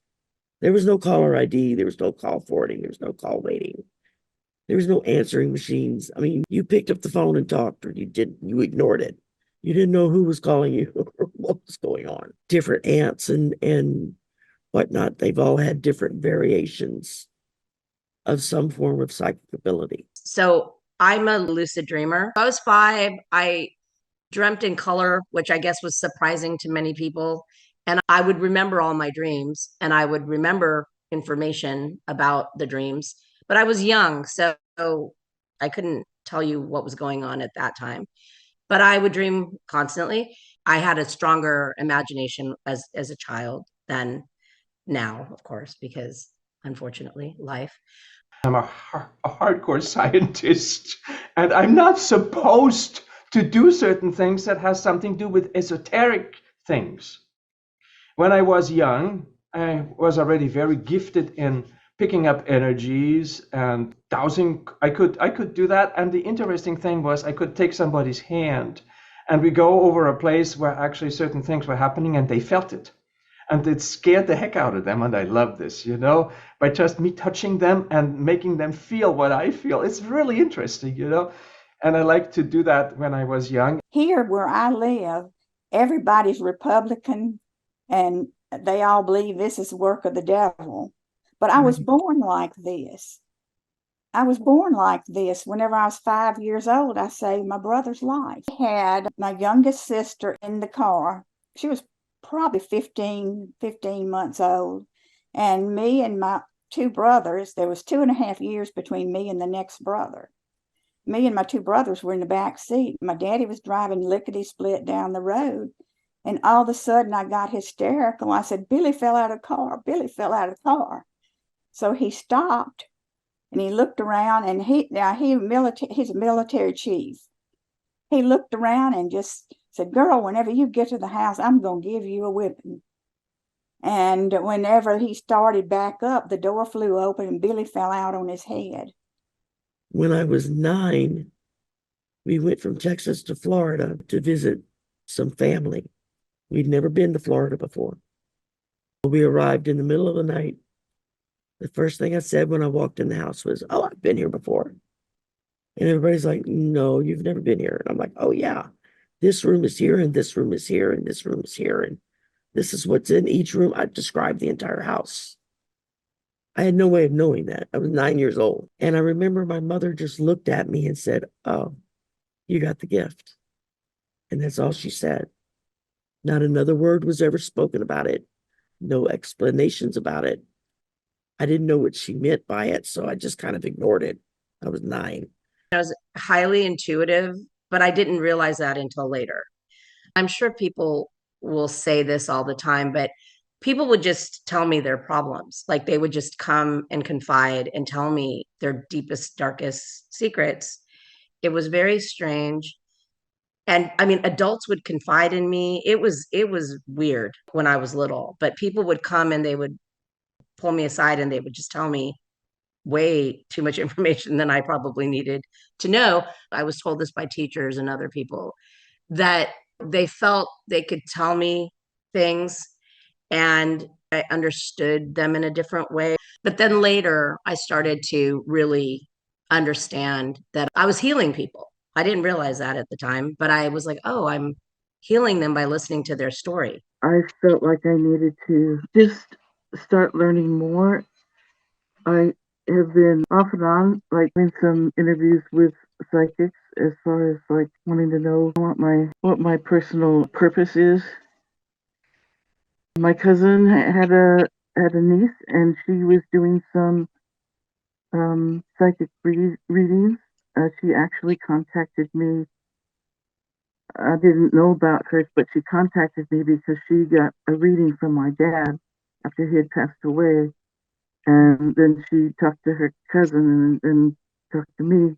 There was no caller ID. There was no call forwarding. There was no call waiting. There was no answering machines. I mean, you picked up the phone and talked, or you didn't. You ignored it. You didn't know who was calling you or what was going on. Different aunts and whatnot, they've all had different variations of some form of psychic ability. So I'm a lucid dreamer. I was 5. I dreamt in color, which I guess was surprising to many people. And I would remember all my dreams, and I would remember information about the dreams. But I was young, so I couldn't tell you what was going on at that time. But I would dream constantly. I had a stronger imagination as a child than now, of course, because unfortunately, life. I'm a hardcore scientist, and I'm not supposed to do certain things that has something to do with esoteric things. When I was young, I was already very gifted in picking up energies and dowsing. I could do that. And the interesting thing was I could take somebody's hand and we go over a place where actually certain things were happening and they felt it. And it scared the heck out of them. And I love this, by just me touching them and making them feel what I feel. It's really interesting, And I like to do that when I was young. Here where I live, everybody's Republican and they all believe this is the work of the devil. But I was born like this. I was born like this. Whenever I was 5 years old, I saved my brother's life. I had my youngest sister in the car. She was probably 15 months old. And me and my 2 brothers, there was 2.5 years between me and the next brother. Me and my 2 brothers were in the back seat. My daddy was driving lickety-split down the road. And all of a sudden I got hysterical. I said, Billy fell out of the car. Billy fell out of the car. So he stopped and he looked around, and he's a military chief. He looked around and just said, girl, whenever you get to the house, I'm going to give you a whipping. And whenever he started back up, the door flew open and Billy fell out on his head. When I was 9, we went from Texas to Florida to visit some family. We'd never been to Florida before. We arrived in the middle of the night. The first thing I said when I walked in the house was, oh, I've been here before. And everybody's like, no, you've never been here. And I'm like, oh, yeah, this room is here, and this room is here, and this room is here. And this is what's in each room. I described the entire house. I had no way of knowing that. I was 9 years old. And I remember my mother just looked at me and said, oh, you got the gift. And that's all she said. Not another word was ever spoken about it. No explanations about it. I didn't know what she meant by it, so I just kind of ignored it. I was 9. I was highly intuitive, but I didn't realize that until later. I'm sure people will say this all the time, but people would just tell me their problems. Like they would just come and confide and tell me their deepest, darkest secrets. It was very strange. And I mean, adults would confide in me. It was weird when I was little, but people would come and they would pull me aside and they would just tell me way too much information than I probably needed to know. I was told this by teachers and other people that they felt they could tell me things and I understood them in a different way. But then later I started to really understand that I was healing people. I didn't realize that at the time, but I was like, oh, I'm healing them by listening to their story. I felt like I needed to just start learning more I have been off and on, like in some interviews with psychics, as far as like wanting to know what my personal purpose is. My cousin had a niece, and she was doing some psychic readings. She actually contacted me. I didn't know about hers, but she contacted me because she got a reading from my dad after he had passed away. And then she talked to her cousin and then talked to me.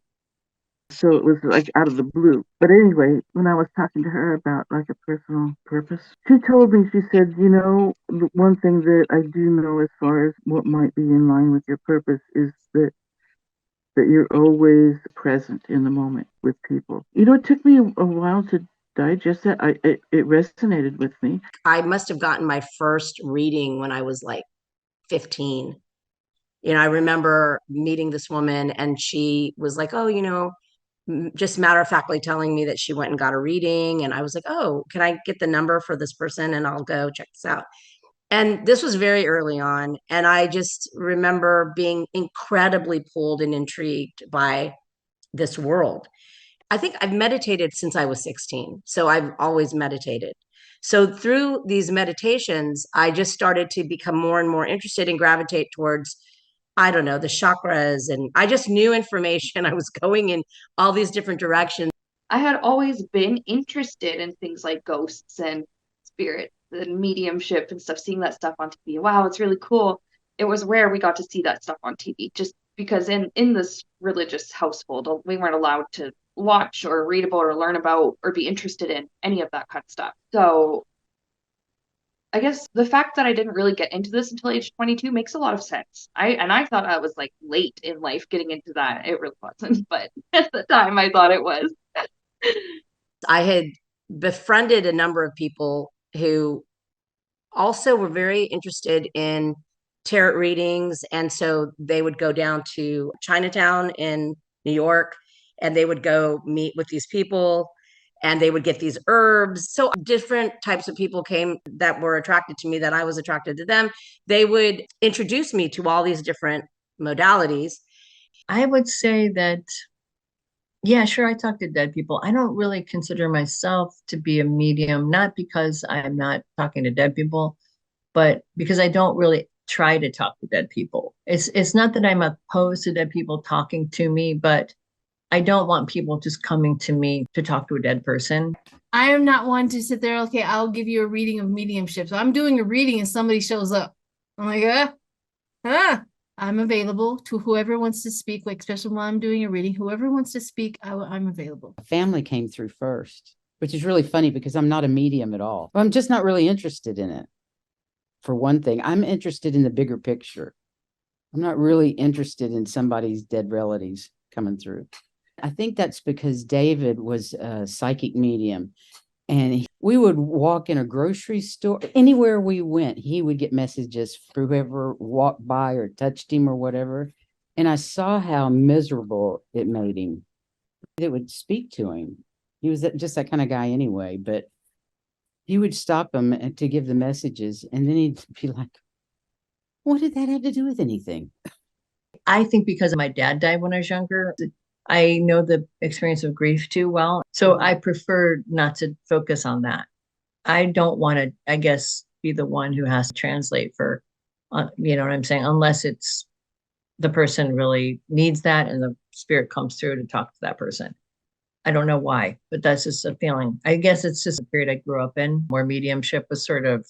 So it was like out of the blue. But anyway, when I was talking to her about like a personal purpose, she told me, she said, you know, the one thing that I do know as far as what might be in line with your purpose is that you're always present in the moment with people. You know, it took me a while to digest that. It resonated with me. I must have gotten my first reading when I was like 15. You know, I remember meeting this woman and she was like, oh, you know, just matter of factly telling me that she went and got a reading. And I was like, oh, can I get the number for this person and I'll go check this out. And this was very early on. And I just remember being incredibly pulled and intrigued by this world. I think I've meditated since I was 16. So I've always meditated. So through these meditations, I just started to become more and more interested and gravitate towards, I don't know, the chakras. And I just knew information. I was going in all these different directions. I had always been interested in things like ghosts and spirits and mediumship and stuff, seeing that stuff on TV. Wow, it's really cool. It was rare we got to see that stuff on TV, just because in this religious household, we weren't allowed to watch or read about or learn about or be interested in any of that kind of stuff. So I guess the fact that I didn't really get into this until age 22 makes a lot of sense. I thought I was like late in life getting into that. It really wasn't, but at the time I thought it was. I had befriended a number of people who also were very interested in tarot readings. And so they would go down to Chinatown in New York and they would go meet with these people and they would get these herbs. So different types of people came that were attracted to me, that I was attracted to them. They would introduce me to all these different modalities. I would say that, yeah, sure, I talk to dead people. I don't really consider myself to be a medium, not because I'm not talking to dead people, but because I don't really try to talk to dead people. It's not that I'm opposed to dead people talking to me, but I don't want people just coming to me to talk to a dead person. I am not one to sit there, okay, I'll give you a reading of mediumship. So I'm doing a reading and somebody shows up. I'm like, I'm available to whoever wants to speak, like especially when I'm doing a reading, whoever wants to speak, I'm available. Family came through first, which is really funny because I'm not a medium at all. I'm just not really interested in it. For one thing, I'm interested in the bigger picture. I'm not really interested in somebody's dead relatives coming through. I think that's because David was a psychic medium and we would walk in a grocery store, anywhere we went, he would get messages for whoever walked by or touched him or whatever. And I saw how miserable it made him. It would speak to him. He was just that kind of guy anyway, but he would stop him to give the messages. And then he'd be like, what did that have to do with anything? I think because my dad died when I was younger, I know the experience of grief too well. So I prefer not to focus on that. I don't want to, I guess, be the one who has to translate for, you know what I'm saying? Unless it's the person really needs that and the spirit comes through to talk to that person. I don't know why, but that's just a feeling. I guess it's just a period I grew up in where mediumship was sort of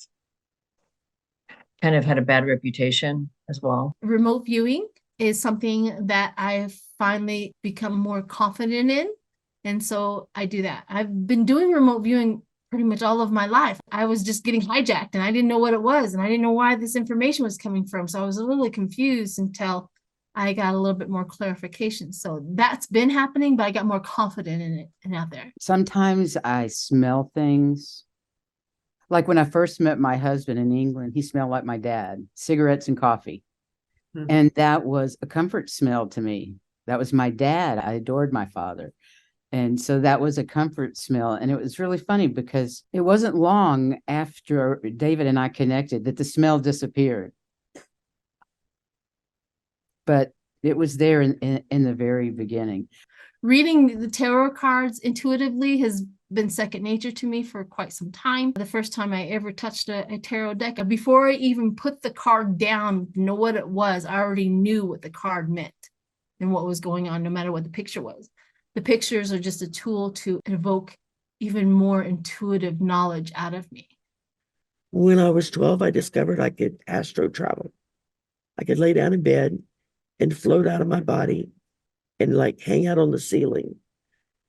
kind of had a bad reputation as well. Remote viewing is something that I've finally become more confident in. And so I do that. I've been doing remote viewing pretty much all of my life. I was just getting hijacked and I didn't know what it was. And I didn't know why this information was coming from. So I was a little confused until I got a little bit more clarification. So that's been happening, but I got more confident in it and out there. Sometimes I smell things. Like when I first met my husband in England, he smelled like my dad, cigarettes and coffee. Mm-hmm. And that was a comfort smell to me. That was my dad. I adored my father. And so that was a comfort smell. And it was really funny because it wasn't long after David and I connected that the smell disappeared. but it was there in the very beginning. Reading the tarot cards intuitively has been second nature to me for quite some time. The first time I ever touched a tarot deck, before I even put the card down, know what it was, I already knew what the card meant and what was going on, no matter what the picture was. The pictures are just a tool to evoke even more intuitive knowledge out of me. When I was 12, I discovered I could astro travel. I could lay down in bed and float out of my body and like hang out on the ceiling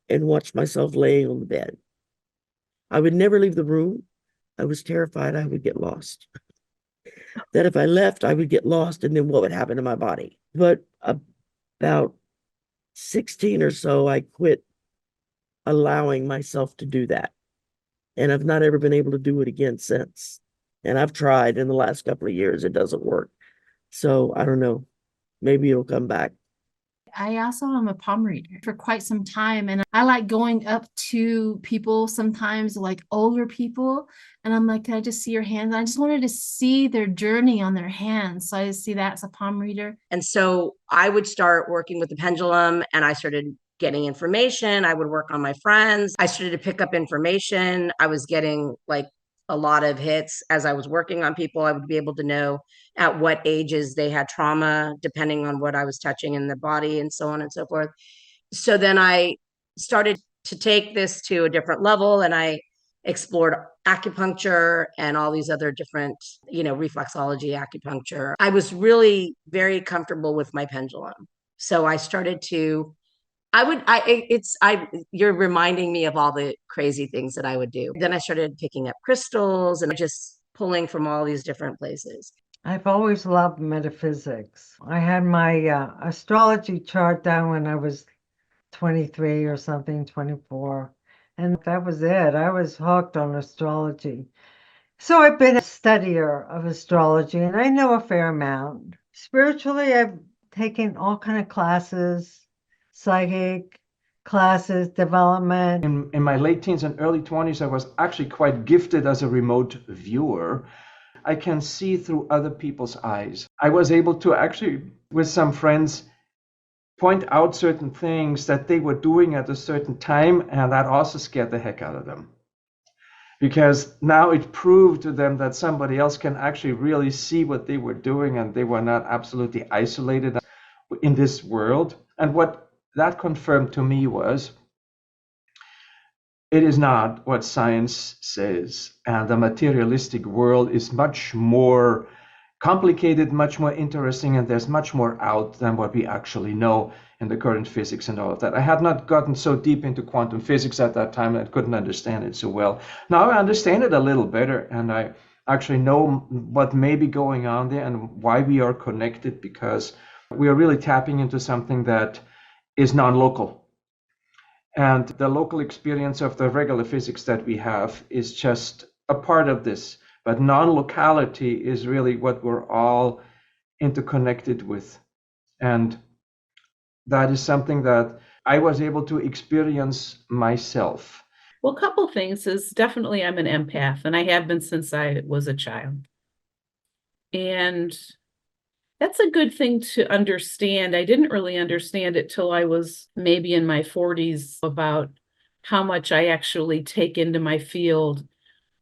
and watch myself laying on the bed. I would never leave the room. I was terrified I would get lost. That if I left, I would get lost, and then what would happen to my body? But about 16 or so, I quit allowing myself to do that. And I've not ever been able to do it again since. And I've tried in the last couple of years, it doesn't work. So I don't know, maybe it'll come back. I also am a palm reader for quite some time, and I like going up to people, sometimes like older people, and I'm like, can I just see your hands? I just wanted to see their journey on their hands. So I see that as a palm reader. And so I would start working with the pendulum, and I started getting information. I would work on my friends. I started to pick up information. I was getting like a lot of hits as I was working on people. I would be able to know at what ages they had trauma, depending on what I was touching in the body and so on and so forth. So then I started to take this to a different level, and I explored acupuncture and all these other different, reflexology, acupuncture. I was really very comfortable with my pendulum. So I started to you're reminding me of all the crazy things that I would do. Then I started picking up crystals and just pulling from all these different places. I've always loved metaphysics. I had my astrology chart done when I was 23 or something, 24. And that was it. I was hooked on astrology. So I've been a studier of astrology, and I know a fair amount. Spiritually, I've taken all kind of classes, psychic classes, development. In my late teens and early 20s, I was actually quite gifted as a remote viewer. I can see through other people's eyes. I was able to actually, with some friends, point out certain things that they were doing at a certain time, and that also scared the heck out of them. Because now it proved to them that somebody else can actually really see what they were doing, and they were not absolutely isolated in this world. And what that confirmed to me was, it is not what science says. And the materialistic world is much more complicated, much more interesting, and there's much more out than what we actually know in the current physics and all of that. I had not gotten so deep into quantum physics at that time that I couldn't understand it so well. Now I understand it a little better, and I actually know what may be going on there and why we are connected, because we are really tapping into something that is non-local. And the local experience of the regular physics that we have is just a part of this. But non-locality is really what we're all interconnected with. And that is something that I was able to experience myself. Well, a couple things is definitely I'm an empath, and I have been since I was a child. And that's a good thing to understand. I didn't really understand it till I was maybe in my 40s about how much I actually take into my field.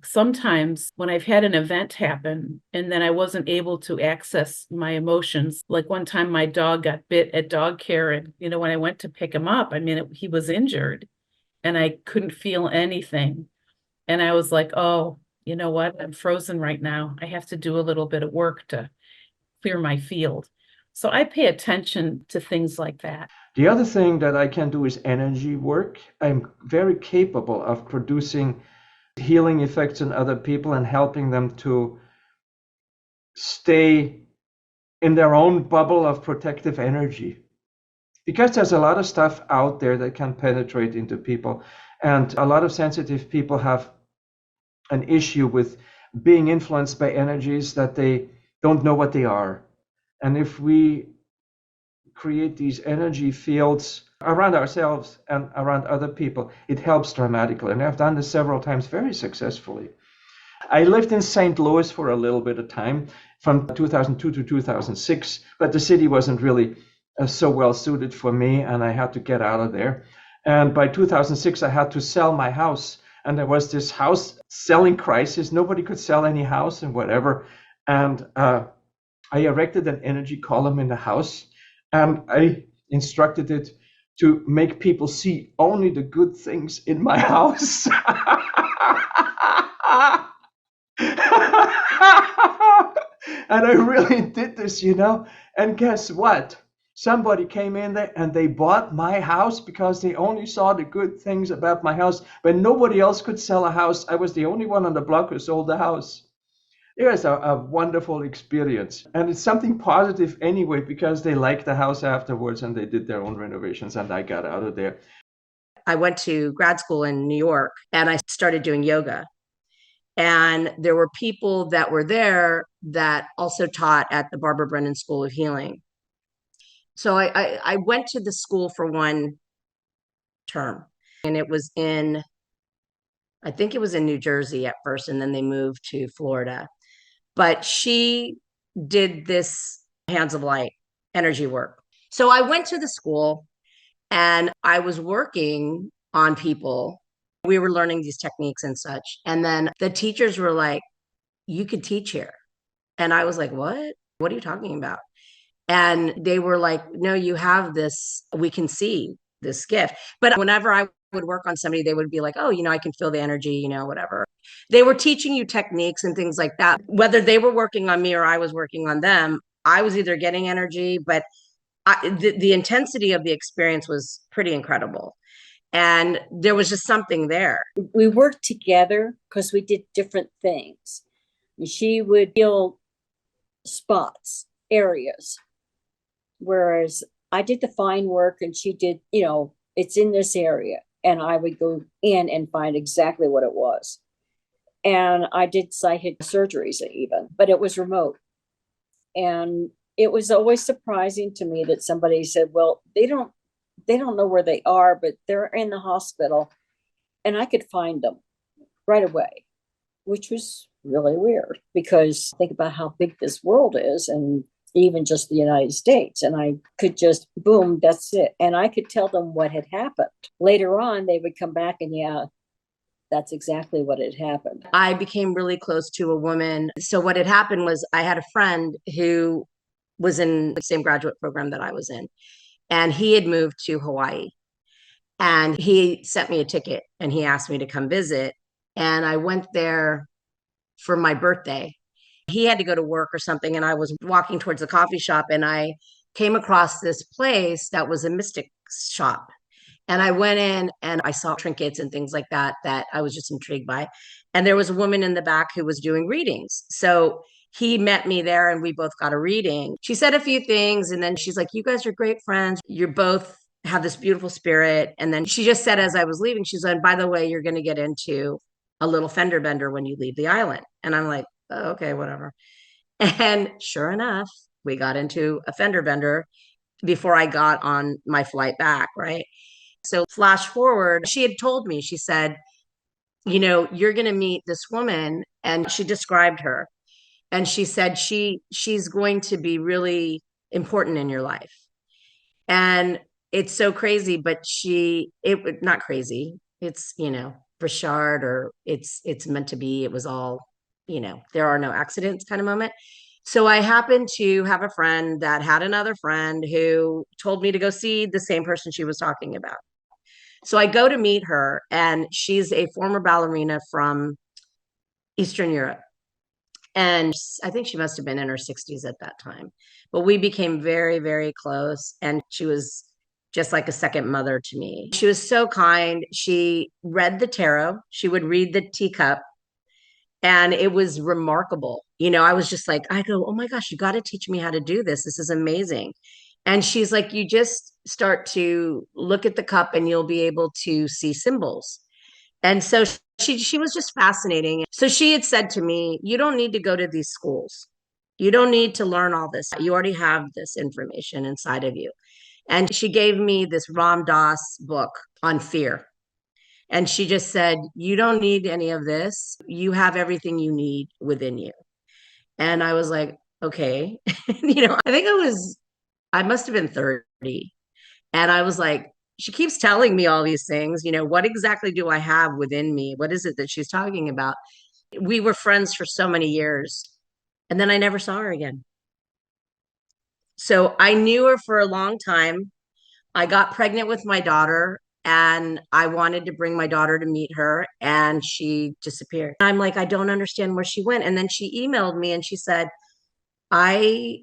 Sometimes when I've had an event happen and then I wasn't able to access my emotions, like one time my dog got bit at dog care, and when I went to pick him up, he was injured and I couldn't feel anything. And I was like, oh, you know what? I'm frozen right now. I have to do a little bit of work to clear my field. So I pay attention to things like that. The other thing that I can do is energy work. I'm very capable of producing healing effects in other people and helping them to stay in their own bubble of protective energy. Because there's a lot of stuff out there that can penetrate into people. And a lot of sensitive people have an issue with being influenced by energies that they don't know what they are. And if we create these energy fields around ourselves and around other people, it helps dramatically. And I've done this several times very successfully. I lived in St. Louis for a little bit of time. from 2002 to 2006, but the city wasn't really so well suited for me, and I had to get out of there. And by 2006, I had to sell my house, and there was this house selling crisis. Nobody could sell any house and whatever. And I erected an energy column in the house, and I instructed it to make people see only the good things in my house. And I really did this, you know. And guess what? Somebody came in there and they bought my house because they only saw the good things about my house. But nobody else could sell a house. I was the only one on the block who sold the house. It was a wonderful experience. And it's something positive anyway, because they liked the house afterwards and they did their own renovations, and I got out of there. I went to grad school in New York and I started doing yoga. And there were people that were there that also taught at the Barbara Brennan School of Healing. So I went to the school for one term, and it was I think it was in New Jersey at first, and then they moved to Florida. But she did this hands of light energy work. So I went to the school and I was working on people. We were learning these techniques and such. And then the teachers were like, you could teach here. And I was like, what? What are you talking about? And they were like, no, you have this, we can see this gift. But whenever I would work on somebody, they would be like, oh, you know, I can feel the energy, you know, whatever. They were teaching you techniques and things like that. Whether they were working on me or I was working on them, I was either getting energy, but the intensity of the experience was pretty incredible. And there was just something there. We worked together because we did different things. She would heal spots, areas, whereas I did the fine work and she did, you know, it's in this area. And I would go in and find exactly what it was. And I did psychic surgeries even, but it was remote. And it was always surprising to me that somebody said, well, they don't know where they are, but they're in the hospital. And I could find them right away, which was really weird because think about how big this world is and even just the United States. And I could just, boom, that's it. And I could tell them what had happened. Later on, they would come back and yeah, that's exactly what had happened. I became really close to a woman. So what had happened was I had a friend who was in the same graduate program that I was in, and he had moved to Hawaii. And he sent me a ticket and he asked me to come visit. And I went there for my birthday. He had to go to work or something. And I was walking towards the coffee shop and I came across this place that was a mystic shop. And I went in and I saw trinkets and things like that I was just intrigued by. And there was a woman in the back who was doing readings. So he met me there and we both got a reading. She said a few things and then she's like, you guys are great friends. You're both have this beautiful spirit. And then she just said, as I was leaving, she said, by the way, you're going to get into a little fender bender when you leave the island. And I'm like, oh, okay, whatever. And sure enough, we got into a fender bender before I got on my flight back, right? So flash forward, she had told me, she said, you know, you're going to meet this woman. And she described her. And she said, she's going to be really important in your life. And it's so crazy, but not crazy. It's, you know, Richard, or it's meant to be. It was all, you know, there are no accidents kind of moment. So I happened to have a friend that had another friend who told me to go see the same person she was talking about. So I go to meet her, and she's a former ballerina from Eastern Europe. And I think she must have been in her 60s at that time. But we became very, very close. And she was just like a second mother to me. She was so kind. She read the tarot. She would read the teacup. And it was remarkable. You know, I was just like, I go, oh my gosh, you got to teach me how to do this. This is amazing. And she's like, you just start to look at the cup and you'll be able to see symbols. And so she was just fascinating. So she had said to me, you don't need to go to these schools. You don't need to learn all this. You already have this information inside of you. And she gave me this Ram Dass book on fear. And she just said, you don't need any of this. You have everything you need within you. And I was like, okay. I must have been 30. And I was like, she keeps telling me all these things, what exactly do I have within me? What is it that she's talking about? We were friends for so many years, and then I never saw her again. So I knew her for a long time. I got pregnant with my daughter, and I wanted to bring my daughter to meet her, and she disappeared. I'm like, I don't understand where she went. And then she emailed me and she said, I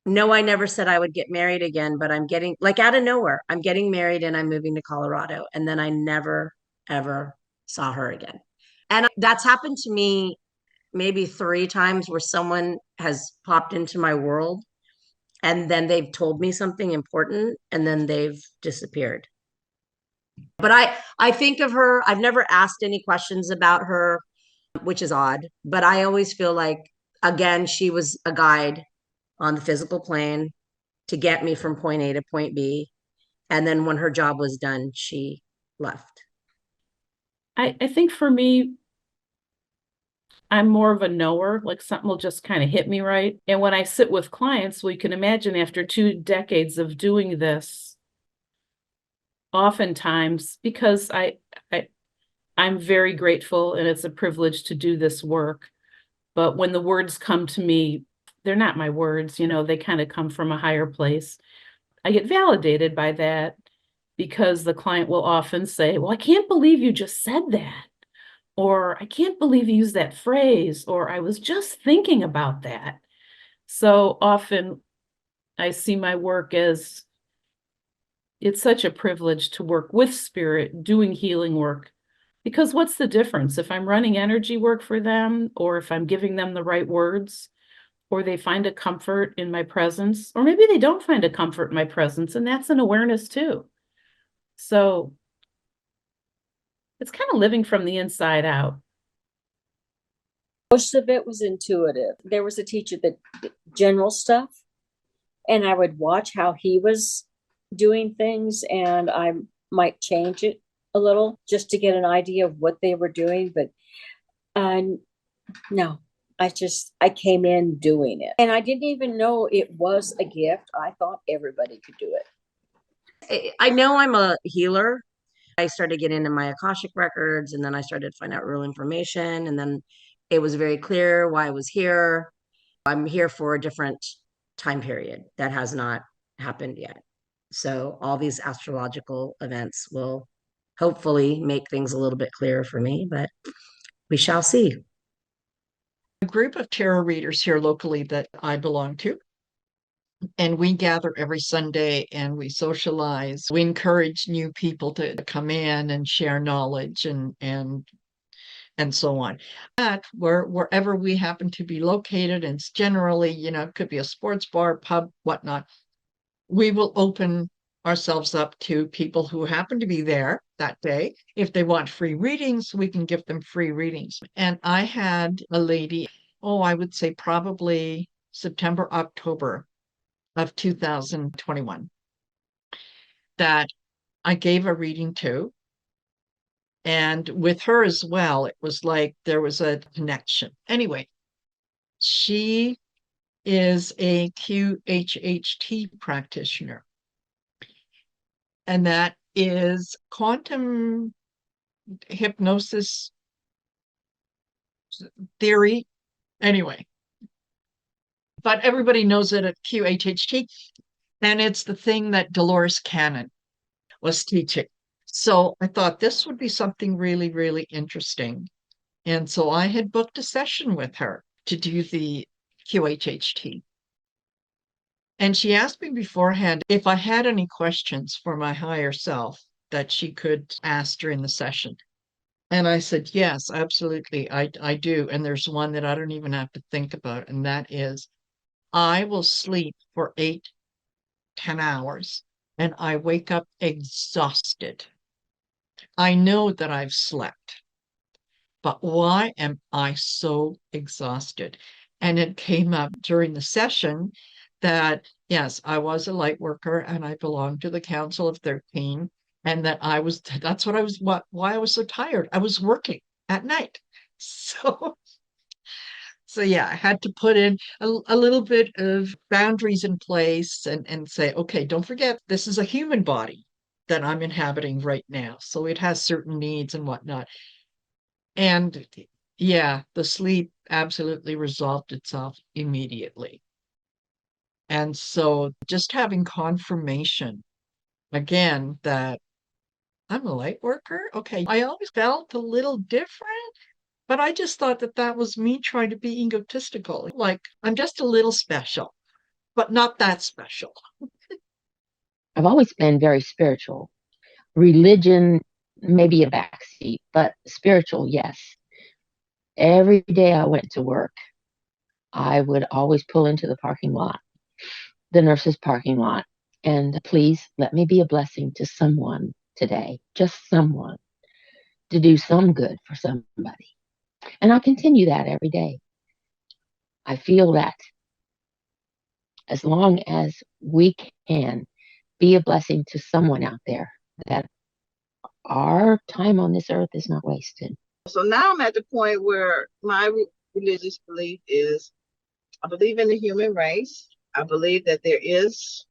know I never said I would get married again, but I'm getting, like, out of nowhere, I'm getting married and I'm moving to Colorado. And then I never, ever saw her again. And that's happened to me maybe 3 times, where someone has popped into my world and then they've told me something important and then they've disappeared. But I think of her, I've never asked any questions about her, which is odd, but I always feel like, again, she was a guide on the physical plane to get me from point A to point B. And then when her job was done, she left. I think for me, I'm more of a knower, like something will just kind of hit me right. And when I sit with clients, we can imagine after 2 decades of doing this, oftentimes, because I'm very grateful and it's a privilege to do this work. But when the words come to me, they're not my words, they kind of come from a higher place. I get validated by that because the client will often say, well, I can't believe you just said that. Or I can't believe you used that phrase, or I was just thinking about that. So often I see my work as it's such a privilege to work with spirit, doing healing work. Because what's the difference if I'm running energy work for them, or if I'm giving them the right words, or they find a comfort in my presence, or maybe they don't find a comfort in my presence, and that's an awareness too. So it's kind of living from the inside out. Most of it was intuitive. There was a teacher that did general stuff, and I would watch how he was doing things, and I might change it a little just to get an idea of what they were doing. But no, I came in doing it, and I didn't even know it was a gift. I thought everybody could do it. I know I'm a healer. I started getting into my Akashic records, and then I started to find out real information. And then it was very clear why I was here. I'm here for a different time period that has not happened yet. So all these astrological events will hopefully make things a little bit clearer for me, but we shall see. A group of tarot readers here locally that I belong to, and we gather every Sunday and we socialize. We encourage new people to come in and share knowledge and so on. But wherever we happen to be located, and it's generally, it could be a sports bar, pub, whatnot, we will open ourselves up to people who happen to be there that day. If they want free readings, we can give them free readings. And I had a lady, I would say probably September, October of 2021, that I gave a reading to. And with her as well, it was like there was a connection. Anyway, she is a QHHT practitioner. And that is quantum hypnosis theory. Anyway, but everybody knows it at QHHT. And it's the thing that Dolores Cannon was teaching. So I thought this would be something really, really interesting. And so I had booked a session with her to do the QHHT. And she asked me beforehand if I had any questions for my higher self that she could ask during the session. And I said, yes, absolutely, I do. And there's one that I don't even have to think about. And that is, I will sleep for 8-10 hours and I wake up exhausted. I know that I've slept, but why am I so exhausted? And it came up during the session that, yes, I was a light worker and I belonged to the Council of 13, and that that's what I was, why I was so tired. I was working at night. So yeah, I had to put in a little bit of boundaries in place and say, okay, don't forget, this is a human body that I'm inhabiting right now. So it has certain needs and whatnot. And yeah, the sleep absolutely resolved itself immediately. And so just having confirmation again that I'm a light worker. Okay. I always felt a little different, but I just thought that that was me trying to be egotistical. Like I'm just a little special, but not that special. I've always been very spiritual. Religion, maybe a backseat, but spiritual, yes. Every day I went to work, I would always pull into the parking lot, the nurse's parking lot, and please let me be a blessing to someone today, just someone, to do some good for somebody. And I'll continue that every day. I feel that as long as we can be a blessing to someone out there, that our time on this earth is not wasted. So now I'm at the point where my religious belief is I believe in the human race. I believe that there is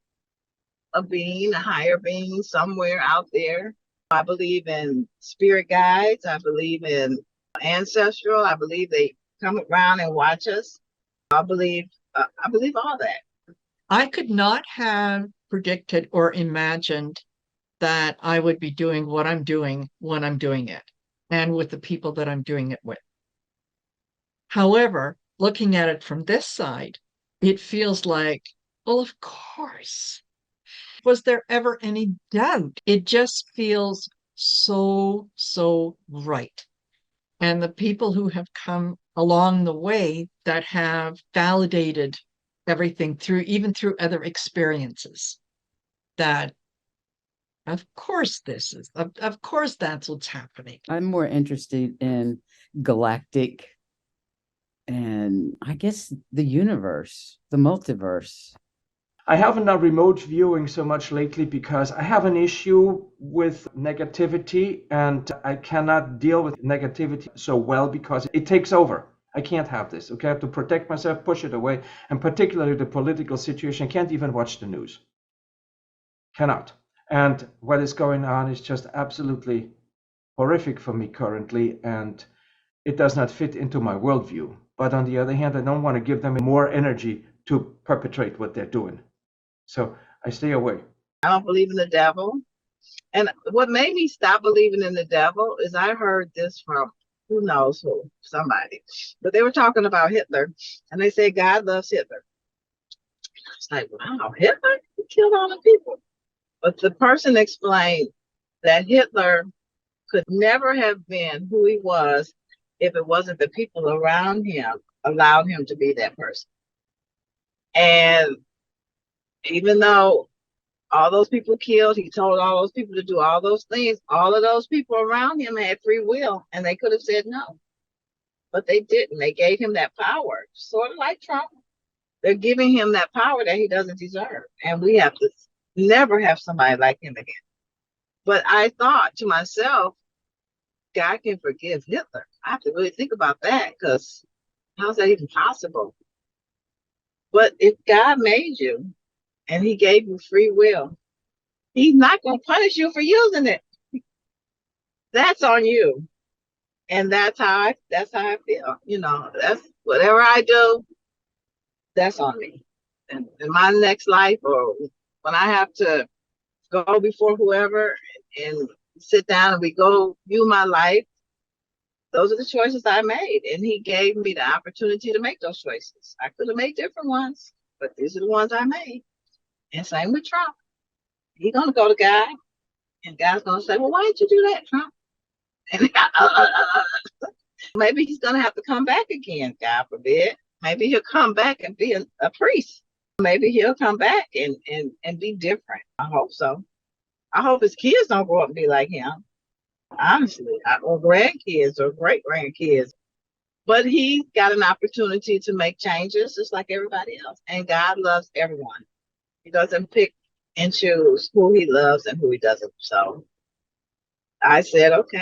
a being, a higher being somewhere out there. I believe in spirit guides. I believe in ancestral. I believe they come around and watch us. I believe all that. I could not have predicted or imagined that I would be doing what I'm doing when I'm doing it and with the people that I'm doing it with. However, looking at it from this side, it feels like, well, of course. Was there ever any doubt? It just feels so, so right. And the people who have come along the way that have validated everything through, even through other experiences, that of course of course that's what's happening. I'm more interested in galactic and I guess the universe, the multiverse. I haven't done remote viewing so much lately because I have an issue with negativity and I cannot deal with negativity so well because it takes over. I can't have this. Okay, I have to protect myself, push it away, and particularly the political situation. I can't even watch the news. Cannot. And what is going on is just absolutely horrific for me currently, and it does not fit into my worldview. But on the other hand, I don't want to give them more energy to perpetrate what they're doing. So I stay away. I don't believe in the devil. And what made me stop believing in the devil is I heard this from who knows who, somebody. But they were talking about Hitler and they said God loves Hitler. I was like, wow, Hitler? He killed all the people. But the person explained that Hitler could never have been who he was if it wasn't the people around him allowed him to be that person. And even though all those people killed, he told all those people to do all those things, all of those people around him had free will and they could have said no. But they didn't. They gave him that power, sort of like Trump. They're giving him that power that he doesn't deserve. And we have to never have somebody like him again. But I thought to myself, God can forgive Hitler. I have to really think about that because how's that even possible? But if God made you and he gave you free will, he's not going to punish you for using it. That's on you. And that's how I feel. You know, that's whatever I do, that's on me. And in my next life or when I have to go before whoever and sit down and we go view my life, those are the choices I made. And he gave me the opportunity to make those choices. I could have made different ones, but these are the ones I made. And same with Trump. He's going to go to God, and God's going to say, well, why did you do that, Trump? And maybe he's going to have to come back again, God forbid. Maybe he'll come back and be a priest. Maybe he'll come back and be different. I hope so. I hope his kids don't grow up and be like him. Honestly, or grandkids or great grandkids. But he got an opportunity to make changes just like everybody else. And God loves everyone. He doesn't pick and choose who he loves and who he doesn't. So I said, okay,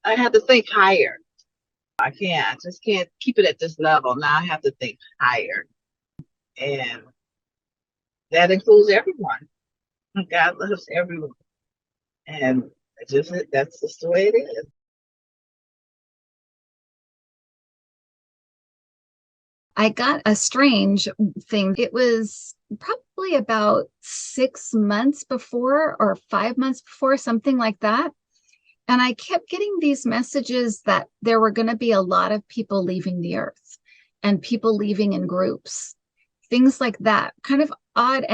I have to think higher. I just can't keep it at this level. Now I have to think higher. And that includes everyone. God loves everyone. And that's just the way it is. I got a strange thing. It was probably about 6 months before or 5 months before, something like that. And I kept getting these messages that there were going to be a lot of people leaving the earth and people leaving in groups, things like that. Kind of odd.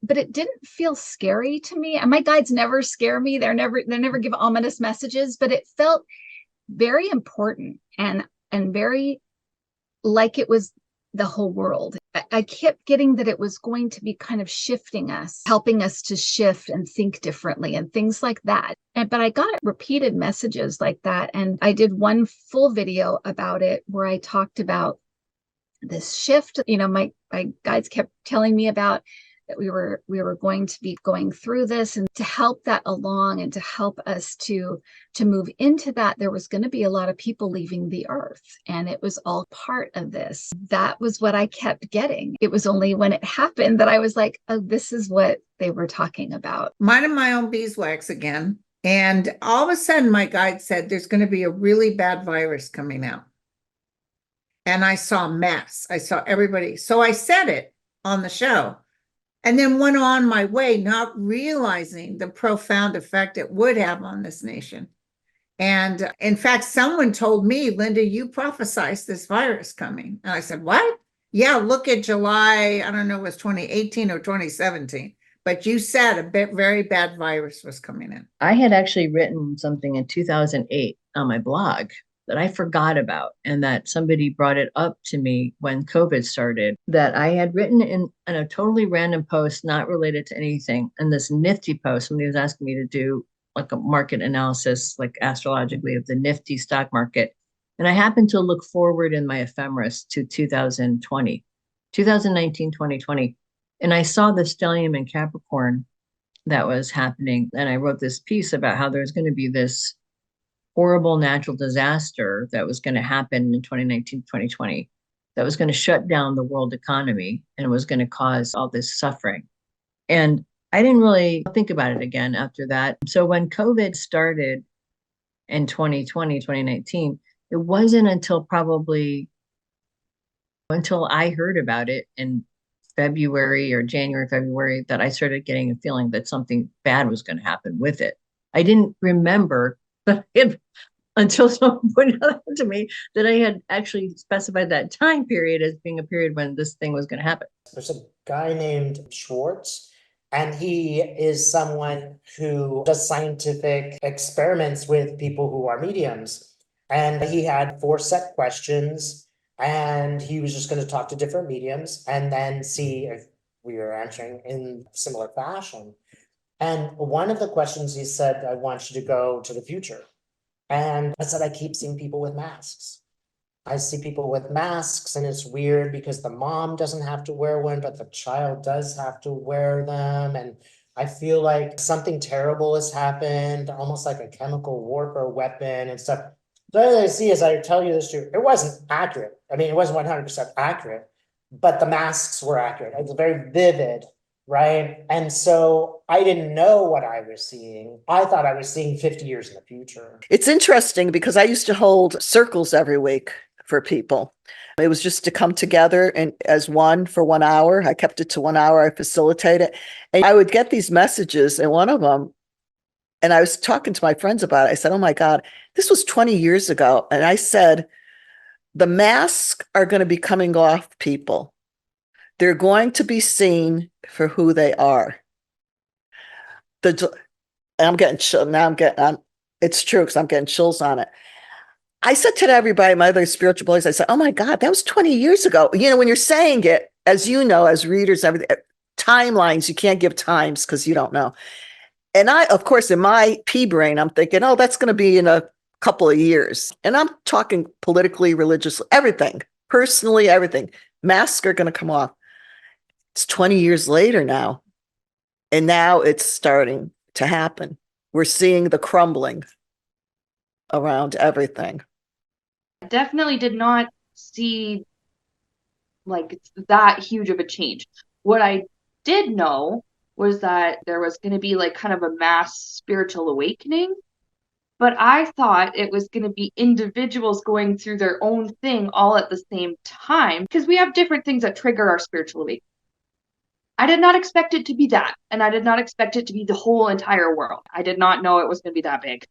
But it didn't feel scary to me. And my guides never scare me. They never give ominous messages, but it felt very important and very like it was the whole world. I kept getting that it was going to be kind of shifting us, helping us to shift and think differently and things like that. But I got repeated messages like that. And I did one full video about it where I talked about this shift. My guides kept telling me about that we were going to be going through this, and to help that along and to help us to move into that, there was going to be a lot of people leaving the earth, and it was all part of this. That was what I kept getting. It was only when it happened that I was like, oh, this is what they were talking about. Minding my own beeswax again. And all of a sudden, my guide said there's going to be a really bad virus coming out. And I saw mess. I saw everybody. So I said it on the show. And then went on my way, not realizing the profound effect it would have on this nation. And in fact, someone told me, Linda, you prophesied this virus coming. And I said, what? Yeah, look at July, I don't know, it was 2018 or 2017. But you said a very bad virus was coming in. I had actually written something in 2008 on my blog that I forgot about, and that somebody brought it up to me when COVID started, that I had written in a totally random post, not related to anything. And this nifty post, somebody was asking me to do like a market analysis, like astrologically, of the nifty stock market. And I happened to look forward in my ephemeris to 2019, 2020. And I saw the stellium in Capricorn that was happening. And I wrote this piece about how there's going to be this horrible natural disaster that was going to happen in 2019, 2020, that was going to shut down the world economy and was going to cause all this suffering. And I didn't really think about it again after that. So when COVID started in 2020, 2019, it wasn't until I heard about it in February or January, February, that I started getting a feeling that something bad was going to happen with it. I didn't remember until someone pointed out to me that I had actually specified that time period as being a period when this thing was going to happen. There's a guy named Schwartz, and he is someone who does scientific experiments with people who are mediums. And he had 4 set questions, and he was just going to talk to different mediums and then see if we were answering in similar fashion. And one of the questions, he said, I want you to go to the future. And I said, I keep seeing people with masks. I see people with masks, and it's weird because the mom doesn't have to wear one, but the child does have to wear them. And I feel like something terrible has happened, almost like a chemical warfare weapon and stuff. So what I see is, I tell you this too, it wasn't accurate. I mean, it wasn't 100% accurate, but the masks were accurate. It was very vivid. Right. And so I didn't know what I was seeing. I thought I was seeing 50 years in the future. It's interesting because I used to hold circles every week for people. It was just to come together and as one for 1 hour. I kept it to 1 hour. I facilitate it. And I would get these messages, and one of them, and I was talking to my friends about it. I said, oh my God, this was 20 years ago. And I said, the masks are going to be coming off people. They're going to be seen for who they are. I'm getting chills now. It's true because I'm getting chills on it. I said to everybody, my other spiritual boys, I said, oh my God, that was 20 years ago. You know, when you're saying it, as you know, as readers, everything, timelines, you can't give times because you don't know. And I, of course, in my pea brain, I'm thinking, oh, that's going to be in a couple of years. And I'm talking politically, religiously, everything, personally, everything. Masks are going to come off. It's 20 years later now. And now it's starting to happen. We're seeing the crumbling around everything. I definitely did not see like that huge of a change. What I did know was that there was going to be like kind of a mass spiritual awakening, but I thought it was going to be individuals going through their own thing all at the same time because we have different things that trigger our spiritual awakening. I did not expect it to be that, and I did not expect it to be the whole entire world. I did not know it was going to be that big.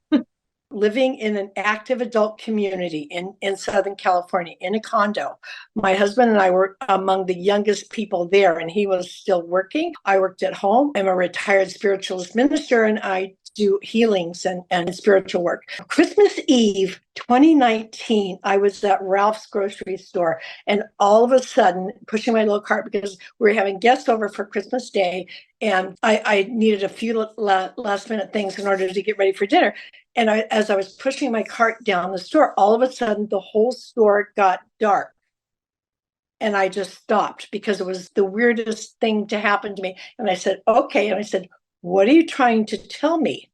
Living in an active adult community in Southern California in a condo. My husband and I were among the youngest people there, and he was still working. I worked at home. I'm a retired spiritualist minister, and I do healings and spiritual work. Christmas Eve 2019, I was at Ralph's grocery store, and all of a sudden, pushing my little cart because we were having guests over for Christmas Day, and I needed a few last minute things in order to get ready for dinner. And as I was pushing my cart down the store, all of a sudden the whole store got dark. And I just stopped because it was the weirdest thing to happen to me. And I said, okay. And I said, what are you trying to tell me?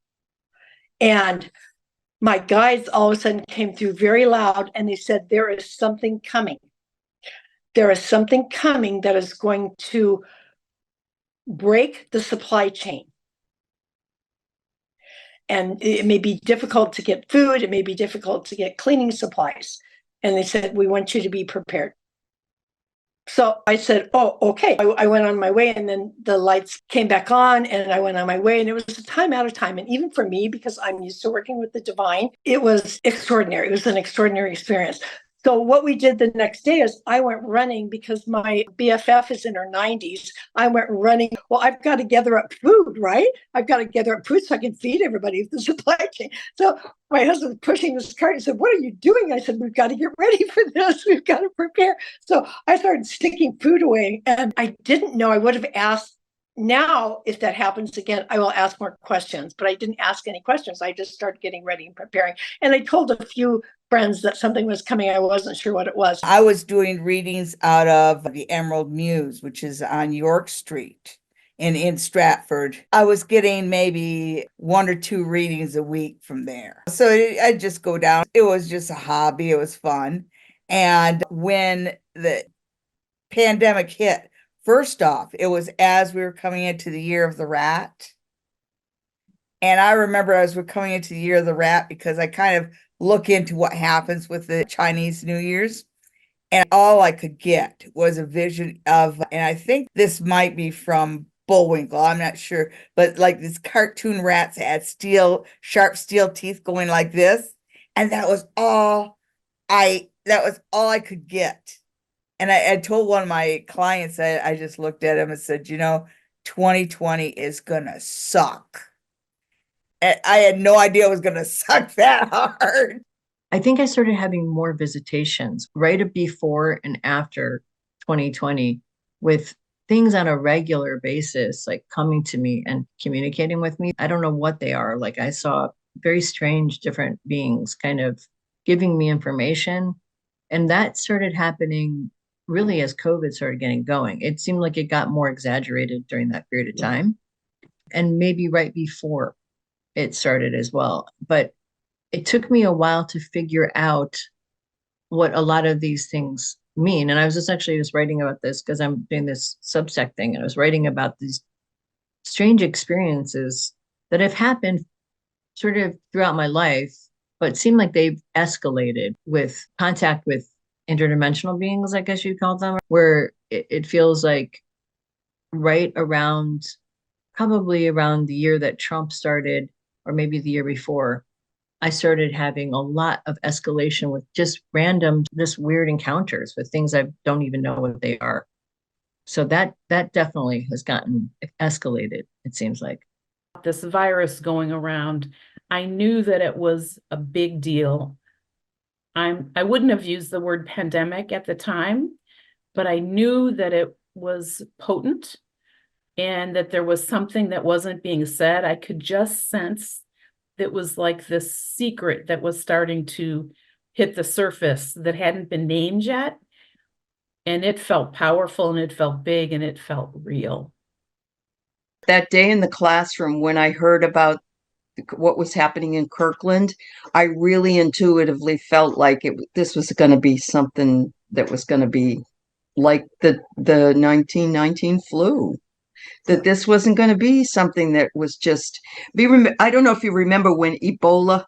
And my guides all of a sudden came through very loud and they said, there is something coming. There is something coming that is going to break the supply chain. And it may be difficult to get food. It may be difficult to get cleaning supplies. And they said, we want you to be prepared. So I said, oh, okay. I went on my way and then the lights came back on and I went on my way and it was a time out of time. And even for me, because I'm used to working with the divine, it was extraordinary. It was an extraordinary experience. So what we did the next day is I went running because my BFF is in her 90s. I went running. Well, I've got to gather up food, right? I've got to gather up food so I can feed everybody in the supply chain. So my husband was pushing this cart and said, what are you doing? I said, we've got to get ready for this. We've got to prepare. So I started sticking food away and I didn't know. I would have asked. Now, if that happens again, I will ask more questions, but I didn't ask any questions. I just started getting ready and preparing. And I told a few friends that something was coming. I wasn't sure what it was. I was doing readings out of the Emerald Muse, which is on York Street in Stratford. I was getting maybe 1 or 2 readings a week from there. So I'd just go down. It was just a hobby. It was fun. And when the pandemic hit, first off, it was as we were coming into the year of the rat. And I remember as we're coming into the year of the rat because I kind of look into what happens with the Chinese New Year's. And all I could get was a vision of, and I think this might be from Bullwinkle, I'm not sure, but like these cartoon rats had sharp steel teeth going like this. And that was all I could get. And I told one of my clients, I just looked at him and said, 2020 is gonna suck. And I had no idea it was gonna suck that hard. I think I started having more visitations right before and after 2020 with things on a regular basis, like coming to me and communicating with me. I don't know what they are. Like I saw very strange, different beings kind of giving me information. And that started happening really as COVID started getting going. It seemed like it got more exaggerated during that period of time and maybe right before it started as well. But it took me a while to figure out what a lot of these things mean. And I was just writing about this because I'm doing this Substack thing. And I was writing about these strange experiences that have happened sort of throughout my life, but it seemed like they've escalated with contact with interdimensional beings, I guess you'd call them, where it feels like right around, probably around the year that Trump started, or maybe the year before, I started having a lot of escalation with just random, just weird encounters with things I don't even know what they are. So that definitely has gotten escalated, it seems like. This virus going around, I knew that it was a big deal. I wouldn't have used the word pandemic at the time, but I knew that it was potent and that there was something that wasn't being said. I could just sense that was like this secret that was starting to hit the surface that hadn't been named yet. And it felt powerful and it felt big and it felt real. That day in the classroom when I heard about what was happening in Kirkland, I really intuitively felt like this was going to be something that was going to be like the 1919 flu. That this wasn't going to be something that was just I don't know if you remember when Ebola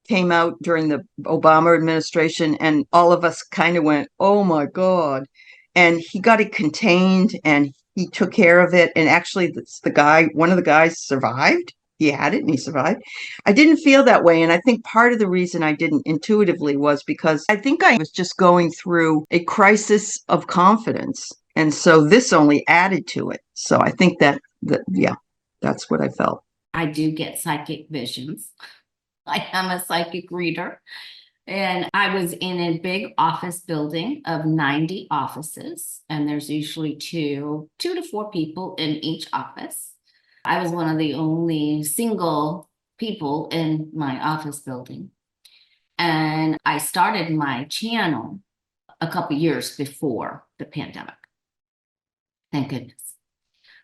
came out during the Obama administration, and all of us kind of went, oh my God. And he got it contained and he took care of it. And actually, one of the guys survived. He had it and he survived. I didn't feel that way. And I think part of the reason I didn't intuitively was because I think I was just going through a crisis of confidence. And so this only added to it. So I think yeah, that's what I felt. I do get psychic visions. I am a psychic reader. And I was in a big office building of 90 offices. And there's usually two to four people in each office. I was one of the only single people in my office building. And I started my channel a couple years before the pandemic. Thank goodness.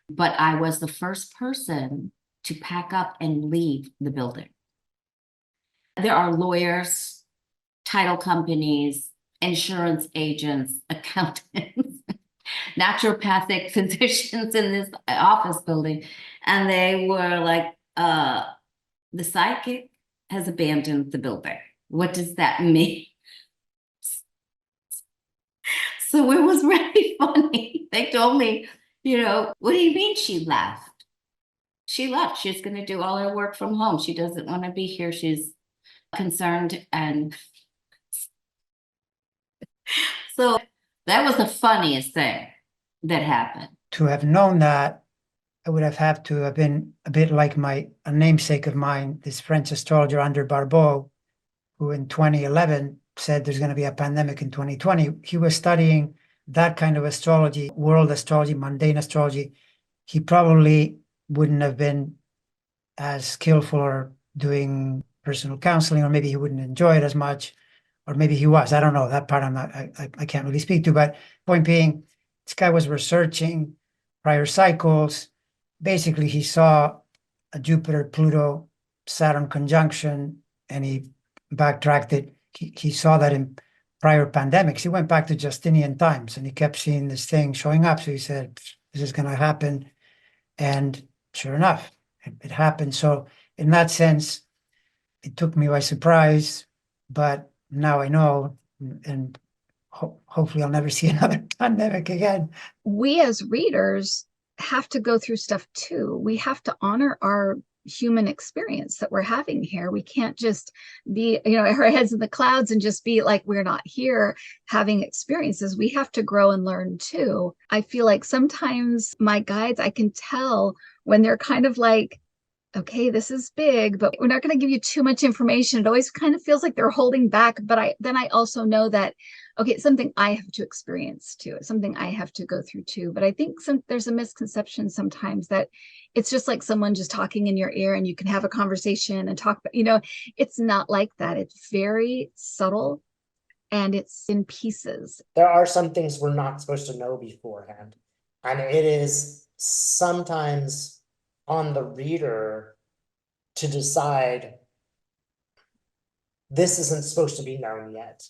But I was the first person to pack up and leave the building. There are lawyers, title companies, insurance agents, accountants, naturopathic physicians in this office building. And they were like, the psychic has abandoned the building. What does that mean? So it was really funny. They told me, what do you mean she left? She left. She's going to do all her work from home. She doesn't want to be here. She's concerned. And so that was the funniest thing that happened. To have known that, I would have had to have been a bit like a namesake of mine, this French astrologer, Andre Barbeau, who in 2011 said there's going to be a pandemic in 2020. He was studying that kind of astrology, world astrology, mundane astrology. He probably wouldn't have been as skillful or doing personal counseling, or maybe he wouldn't enjoy it as much, or maybe he was. I don't know. That part I can't really speak to. But point being, this guy was researching prior cycles. Basically, he saw a Jupiter, Pluto, Saturn conjunction, and he backtracked it. He saw that in prior pandemics. He went back to Justinian times and he kept seeing this thing showing up. So he said, this is going to happen. And sure enough, it happened. So in that sense, it took me by surprise, but now I know, and hopefully I'll never see another pandemic again. We as readers have to go through stuff too. We have to honor our human experience that we're having here. We can't just be, our heads in the clouds and just be like, we're not here having experiences. We have to grow and learn too. I feel like sometimes my guides, I can tell when they're kind of like, okay, this is big, but we're not going to give you too much information. It always kind of feels like they're holding back. But then I also know that, okay, it's something I have to experience too. It's something I have to go through too. But I think there's a misconception sometimes that it's just like someone just talking in your ear and you can have a conversation and talk, it's not like that. It's very subtle and it's in pieces. There are some things we're not supposed to know beforehand. And it is sometimes on the reader to decide this isn't supposed to be known yet.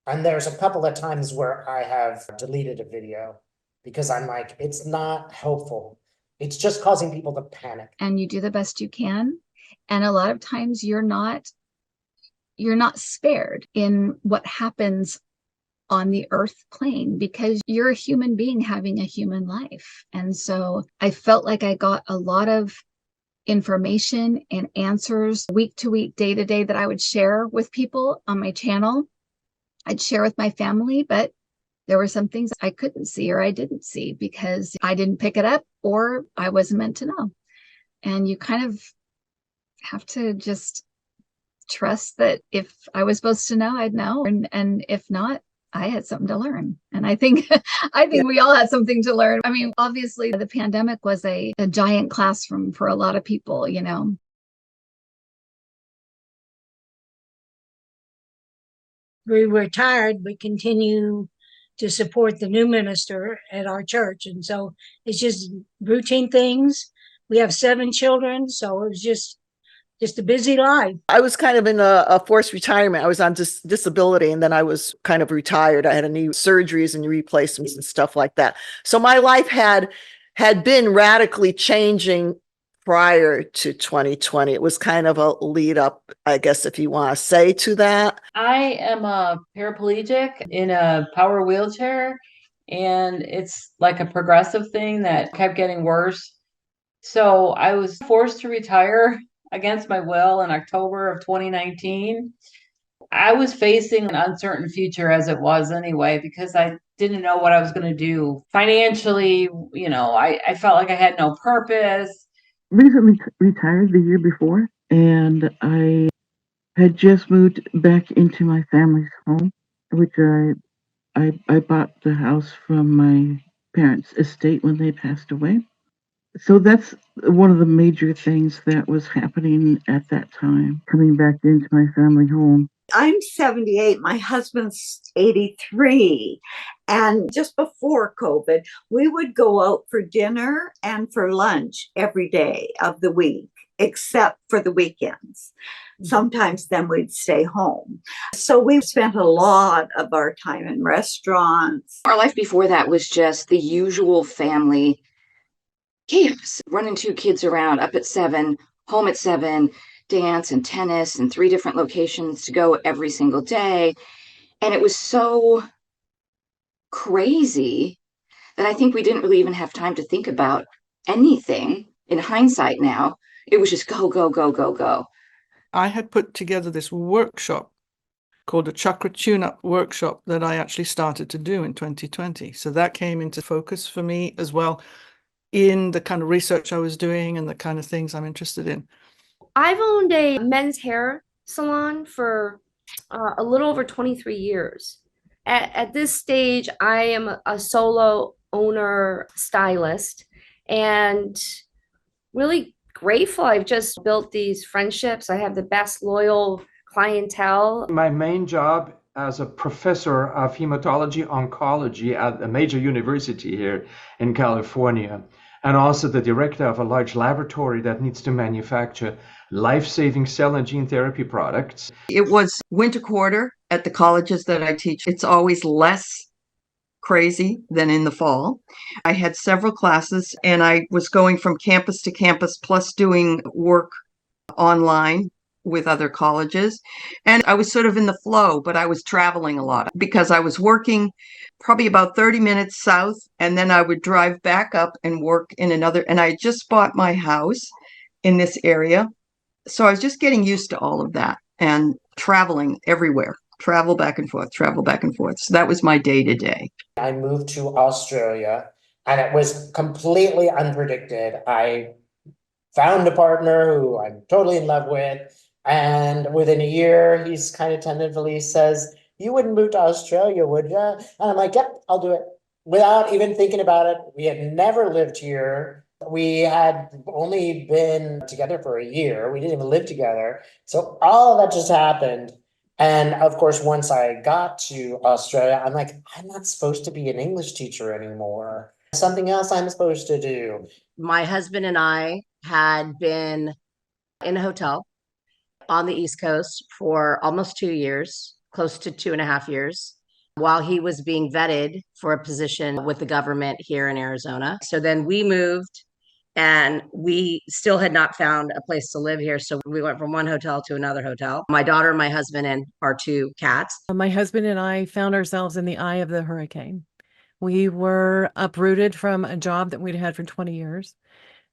And there's a couple of times where I have deleted a video because I'm like, it's not helpful. It's just causing people to panic. And you do the best you can. And a lot of times you're not spared in what happens on the earth plane because you're a human being having a human life. And so I felt like I got a lot of information and answers week to week, day to day that I would share with people on my channel. I'd share with my family, but there were some things I couldn't see or I didn't see because I didn't pick it up or I wasn't meant to know. And you kind of have to just trust that if I was supposed to know, I'd know. And if not, I had something to learn. And I think we all had something to learn. I mean, obviously the pandemic was a giant classroom for a lot of people, We retired, we continue to support the new minister at our church. And so it's just routine things. We have 7 children. So it was just just a busy life. I was kind of in a forced retirement. I was on disability, and then I was kind of retired. I had knee surgeries and replacements and stuff like that. So my life had been radically changing prior to 2020. It was kind of a lead up, I guess, if you want to say to that. I am a paraplegic in a power wheelchair, and it's like a progressive thing that kept getting worse. So I was forced to retire against my will in October of 2019. I was facing an uncertain future as it was anyway, because I didn't know what I was going to do financially. I felt like I had no purpose. Recently retired the year before, and I had just moved back into my family's home, which I bought the house from my parents' estate when they passed away. So that's one of the major things that was happening at that time, coming back into my family home. I'm 78, my husband's 83. And just before COVID, we would go out for dinner and for lunch every day of the week, except for the weekends. Sometimes then we'd stay home. So we spent a lot of our time in restaurants. Our life before that was just the usual family chaos, running 2 kids around, up at 7, home at 7, dance and tennis and 3 different locations to go every single day. And it was so crazy that I think we didn't really even have time to think about anything in hindsight now. It was just go, go, go, go, go. I had put together this workshop called a chakra tune-up workshop that I actually started to do in 2020. So that came into focus for me as well in the kind of research I was doing and the kind of things I'm interested in. I've owned a men's hair salon for a little over 23 years. At this stage, I am a solo owner stylist and really grateful. I've just built these friendships. I have the best loyal clientele. My main job as a professor of hematology oncology at a major university here in California, and also the director of a large laboratory that needs to manufacture life-saving cell and gene therapy products. It was winter quarter at the colleges that I teach. It's always less crazy than in the fall. I had several classes and I was going from campus to campus, plus doing work online with other colleges. And I was sort of in the flow, but I was traveling a lot because I was working probably about 30 minutes south, and then I would drive back up and work in another. And I just bought my house in this area. So I was just getting used to all of that and traveling everywhere, travel back and forth, travel back and forth. So that was my day to day. I moved to Australia and it was completely unpredicted. I found a partner who I'm totally in love with. And within a year, he's kind of tentatively says, "You wouldn't move to Australia, would you?" And I'm like, "Yep, I'll do it." Without even thinking about it. We had never lived here. We had only been together for a year. We didn't even live together. So all of that just happened. And of course, once I got to Australia, I'm like, I'm not supposed to be an English teacher anymore. Something else I'm supposed to do. My husband and I had been in a hotel on the East Coast for almost 2 years, close to 2.5 years, while he was being vetted for a position with the government here in Arizona. So then we moved and we still had not found a place to live here. So we went from one hotel to another hotel. My daughter, my husband, and our 2 cats. My husband and I found ourselves in the eye of the hurricane. We were uprooted from a job that we'd had for 20 years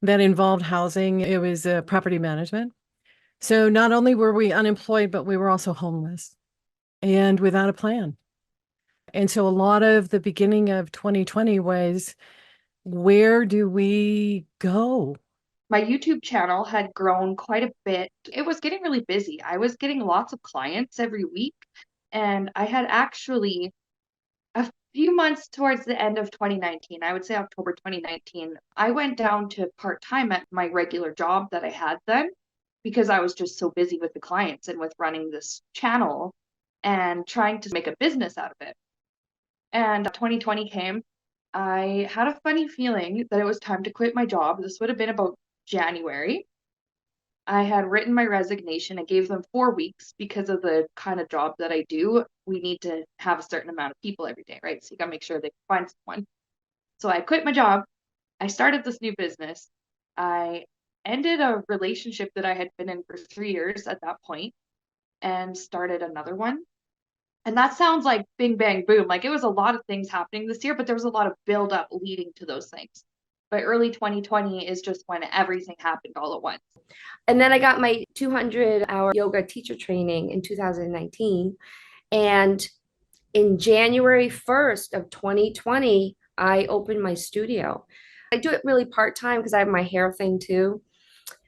that involved housing. It was property management. So not only were we unemployed, but we were also homeless and without a plan. And so a lot of the beginning of 2020 was, where do we go? My YouTube channel had grown quite a bit. It was getting really busy. I was getting lots of clients every week. And I had actually, a few months towards the end of 2019, I would say October 2019, I went down to part-time at my regular job that I had then, because I was just so busy with the clients and with running this channel and trying to make a business out of it. And 2020 came. I had a funny feeling that it was time to quit my job. This would have been about January. I had written my resignation. I gave them 4 weeks because of the kind of job that I do. We need to have a certain amount of people every day, right? So you got to make sure they can find someone. So I quit my job. I started this new business. I ended a relationship that I had been in for 3 years at that point and started another one. And that sounds like bing, bang, boom. Like it was a lot of things happening this year, but there was a lot of build up leading to those things. But early 2020 is just when everything happened all at once. And then I got my 200-hour yoga teacher training in 2019. And in January 1st of 2020, I opened my studio. I do it really part-time because I have my hair thing too.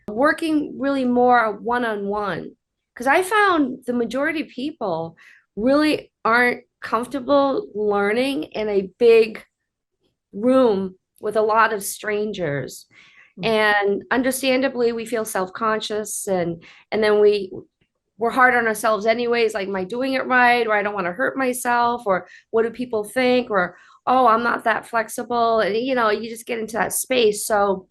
Working really more one-on-one, because I found the majority of people really aren't comfortable learning in a big room with a lot of strangers. And understandably, we feel self-conscious and then we're hard on ourselves anyways, like, am I doing it right? Or I don't want to hurt myself, or what do people think? Or, oh, I'm not that flexible. And you just get into that space. So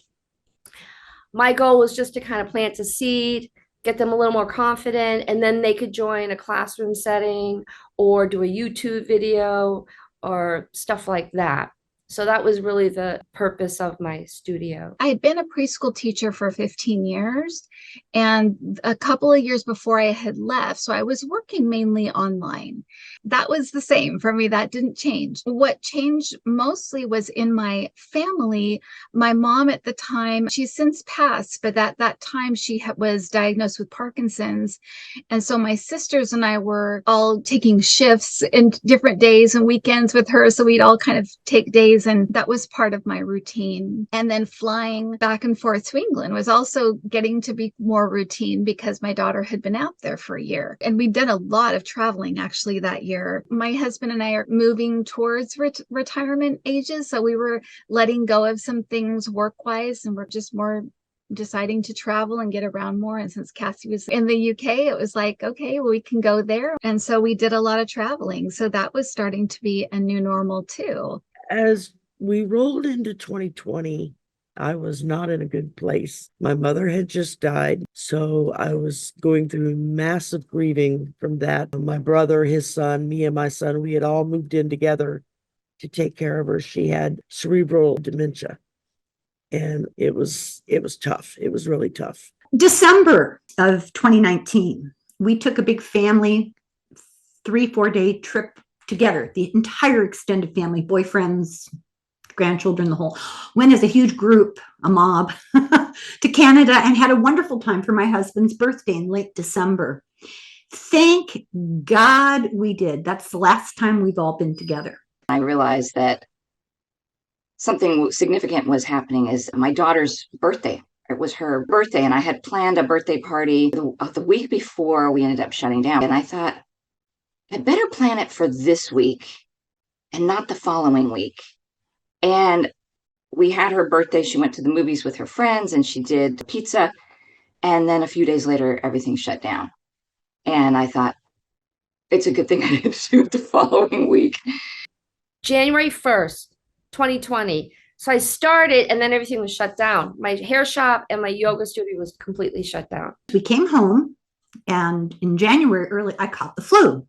my goal was just to kind of plant a seed, get them a little more confident, and then they could join a classroom setting or do a YouTube video or stuff like that. So that was really the purpose of my studio. I had been a preschool teacher for 15 years, and a couple of years before I had left, so I was working mainly online. That was the same for me. That didn't change. What changed mostly was in my family. My mom at the time, she's since passed, but at that time she was diagnosed with Parkinson's. And so my sisters and I were all taking shifts in different days and weekends with her. So we'd all kind of take days, and that was part of my routine. And then flying back and forth to England was also getting to be more routine because my daughter had been out there for a year. And we'd done a lot of traveling actually that year. My husband and I are moving towards retirement ages. So we were letting go of some things work-wise, and we're just more deciding to travel and get around more. And since Cassie was in the UK, it was like, okay, well, we can go there. And so we did a lot of traveling. So that was starting to be a new normal too. As we rolled into 2020, I was not in a good place. My mother had just died, so I was going through massive grieving from that. My brother, his son, me and my son, we had all moved in together to take care of her. She had cerebral dementia, and it was tough. It was really tough. December of 2019, we took a big family 3-4 day trip together, the entire extended family, boyfriends, grandchildren, the whole, went as a huge group, a mob, to Canada, and had a wonderful time for my husband's birthday in late December. Thank God we did. That's the last time we've all been together. I realized that something significant was happening. Is my daughter's birthday. It was her birthday, and I had planned a birthday party the week before we ended up shutting down. And I thought, I better plan it for this week and not the following week. And we had her birthday. She went to the movies with her friends and she did pizza. And then a few days later, everything shut down. And I thought, it's a good thing I didn't do it the following week. January 1st, 2020. So I started, and then everything was shut down. My hair shop and my yoga studio was completely shut down. We came home, and in January early, I caught the flu.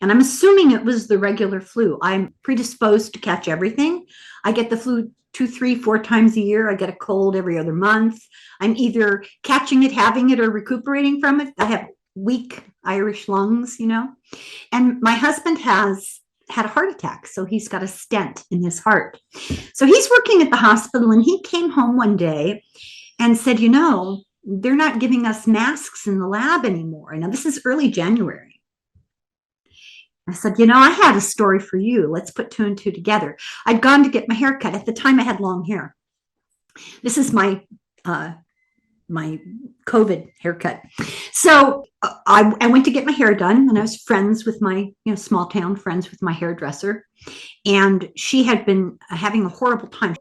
And I'm assuming it was the regular flu. I'm predisposed to catch everything. I get the flu 2, 3, 4 times a year. I get a cold every other month. I'm either catching it, having it, or recuperating from it. I have weak Irish lungs, And my husband has had a heart attack, so he's got a stent in his heart. So he's working at the hospital, and he came home one day and said, they're not giving us masks in the lab anymore. Now, this is early January. I said, I had a story for you. Let's put 2 and 2 together. I'd gone to get my hair cut. At the time, I had long hair. This is my COVID haircut. So I went to get my hair done, and I was friends with my, small town friends with my hairdresser. And she had been having a horrible time.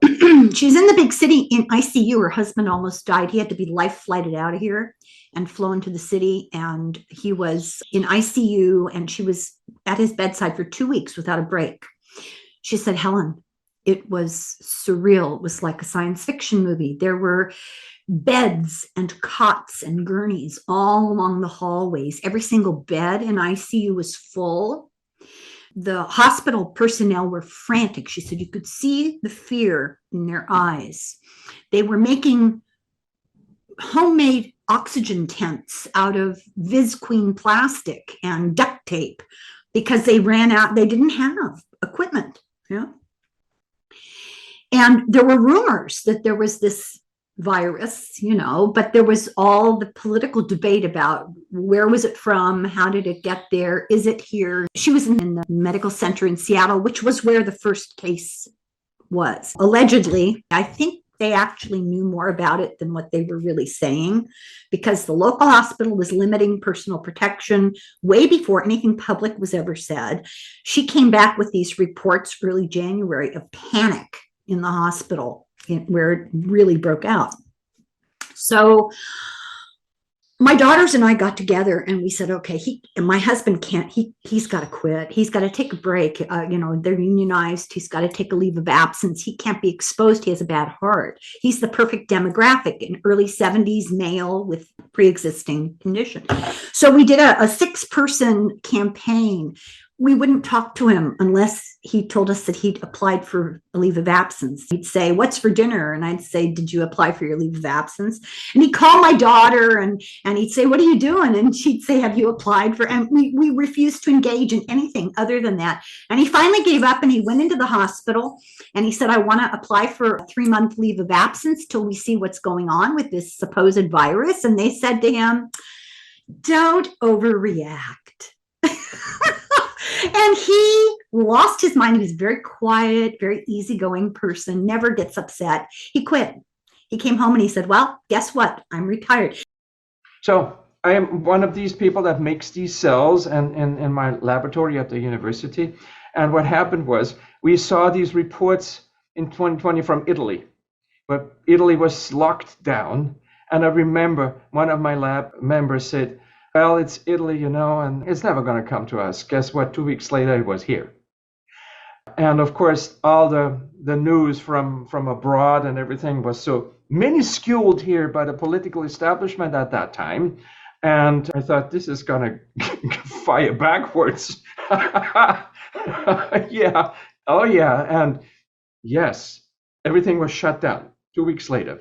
She's in the big city in ICU. Her husband almost died. He had to be life flighted out of here and flown to the city. And he was in ICU, and she was at his bedside for 2 weeks without a break. She said, Helen, it was surreal. It was like a science fiction movie. There were beds and cots and gurneys all along the hallways. Every single bed in ICU was full. The hospital personnel were frantic. She said you could see the fear in their eyes. They were making homemade oxygen tents out of Visqueen plastic and duct tape because they ran out. They didn't have equipment. Yeah. And there were rumors that there was this virus, but there was all the political debate about where was it from? How did it get there? Is it here? She was in the medical center in Seattle, which was where the first case was. Allegedly, I think they actually knew more about it than what they were really saying, because the local hospital was limiting personal protection way before anything public was ever said. She came back with these reports early January of panic in the hospital where it really broke out. So my daughters and I got together and we said, okay, my husband can't, he's got to quit. He's got to take a break. They're unionized. He's got to take a leave of absence. He can't be exposed. He has a bad heart. He's the perfect demographic, an early 70s male with pre-existing condition. So we did a 6-person campaign. We wouldn't talk to him unless he told us that he'd applied for a leave of absence. He'd say, "What's for dinner?" And I'd say, "Did you apply for your leave of absence?" And he'd call my daughter and he'd say, "What are you doing?" And she'd say, "Have you applied for?" And we refused to engage in anything other than that. And he finally gave up and he went into the hospital and he said, "I want to apply for a 3-month leave of absence till we see what's going on with this supposed virus." And they said to him, "Don't overreact." And he lost his mind. He was a very quiet, very easygoing person, never gets upset. He quit. He came home and he said, "Well, guess what? I'm retired." So I am one of these people that makes these cells in my laboratory at the university. And what happened was we saw these reports in 2020 from Italy, but Italy was locked down. And I remember one of my lab members said, "Well, it's Italy, and it's never going to come to us." Guess what? 2 weeks later, it was here. And of course, all the news from abroad and everything was so minusculed here by the political establishment at that time. And I thought, this is going to fire backwards. Yeah. Oh, yeah. And yes, everything was shut down 2 weeks later.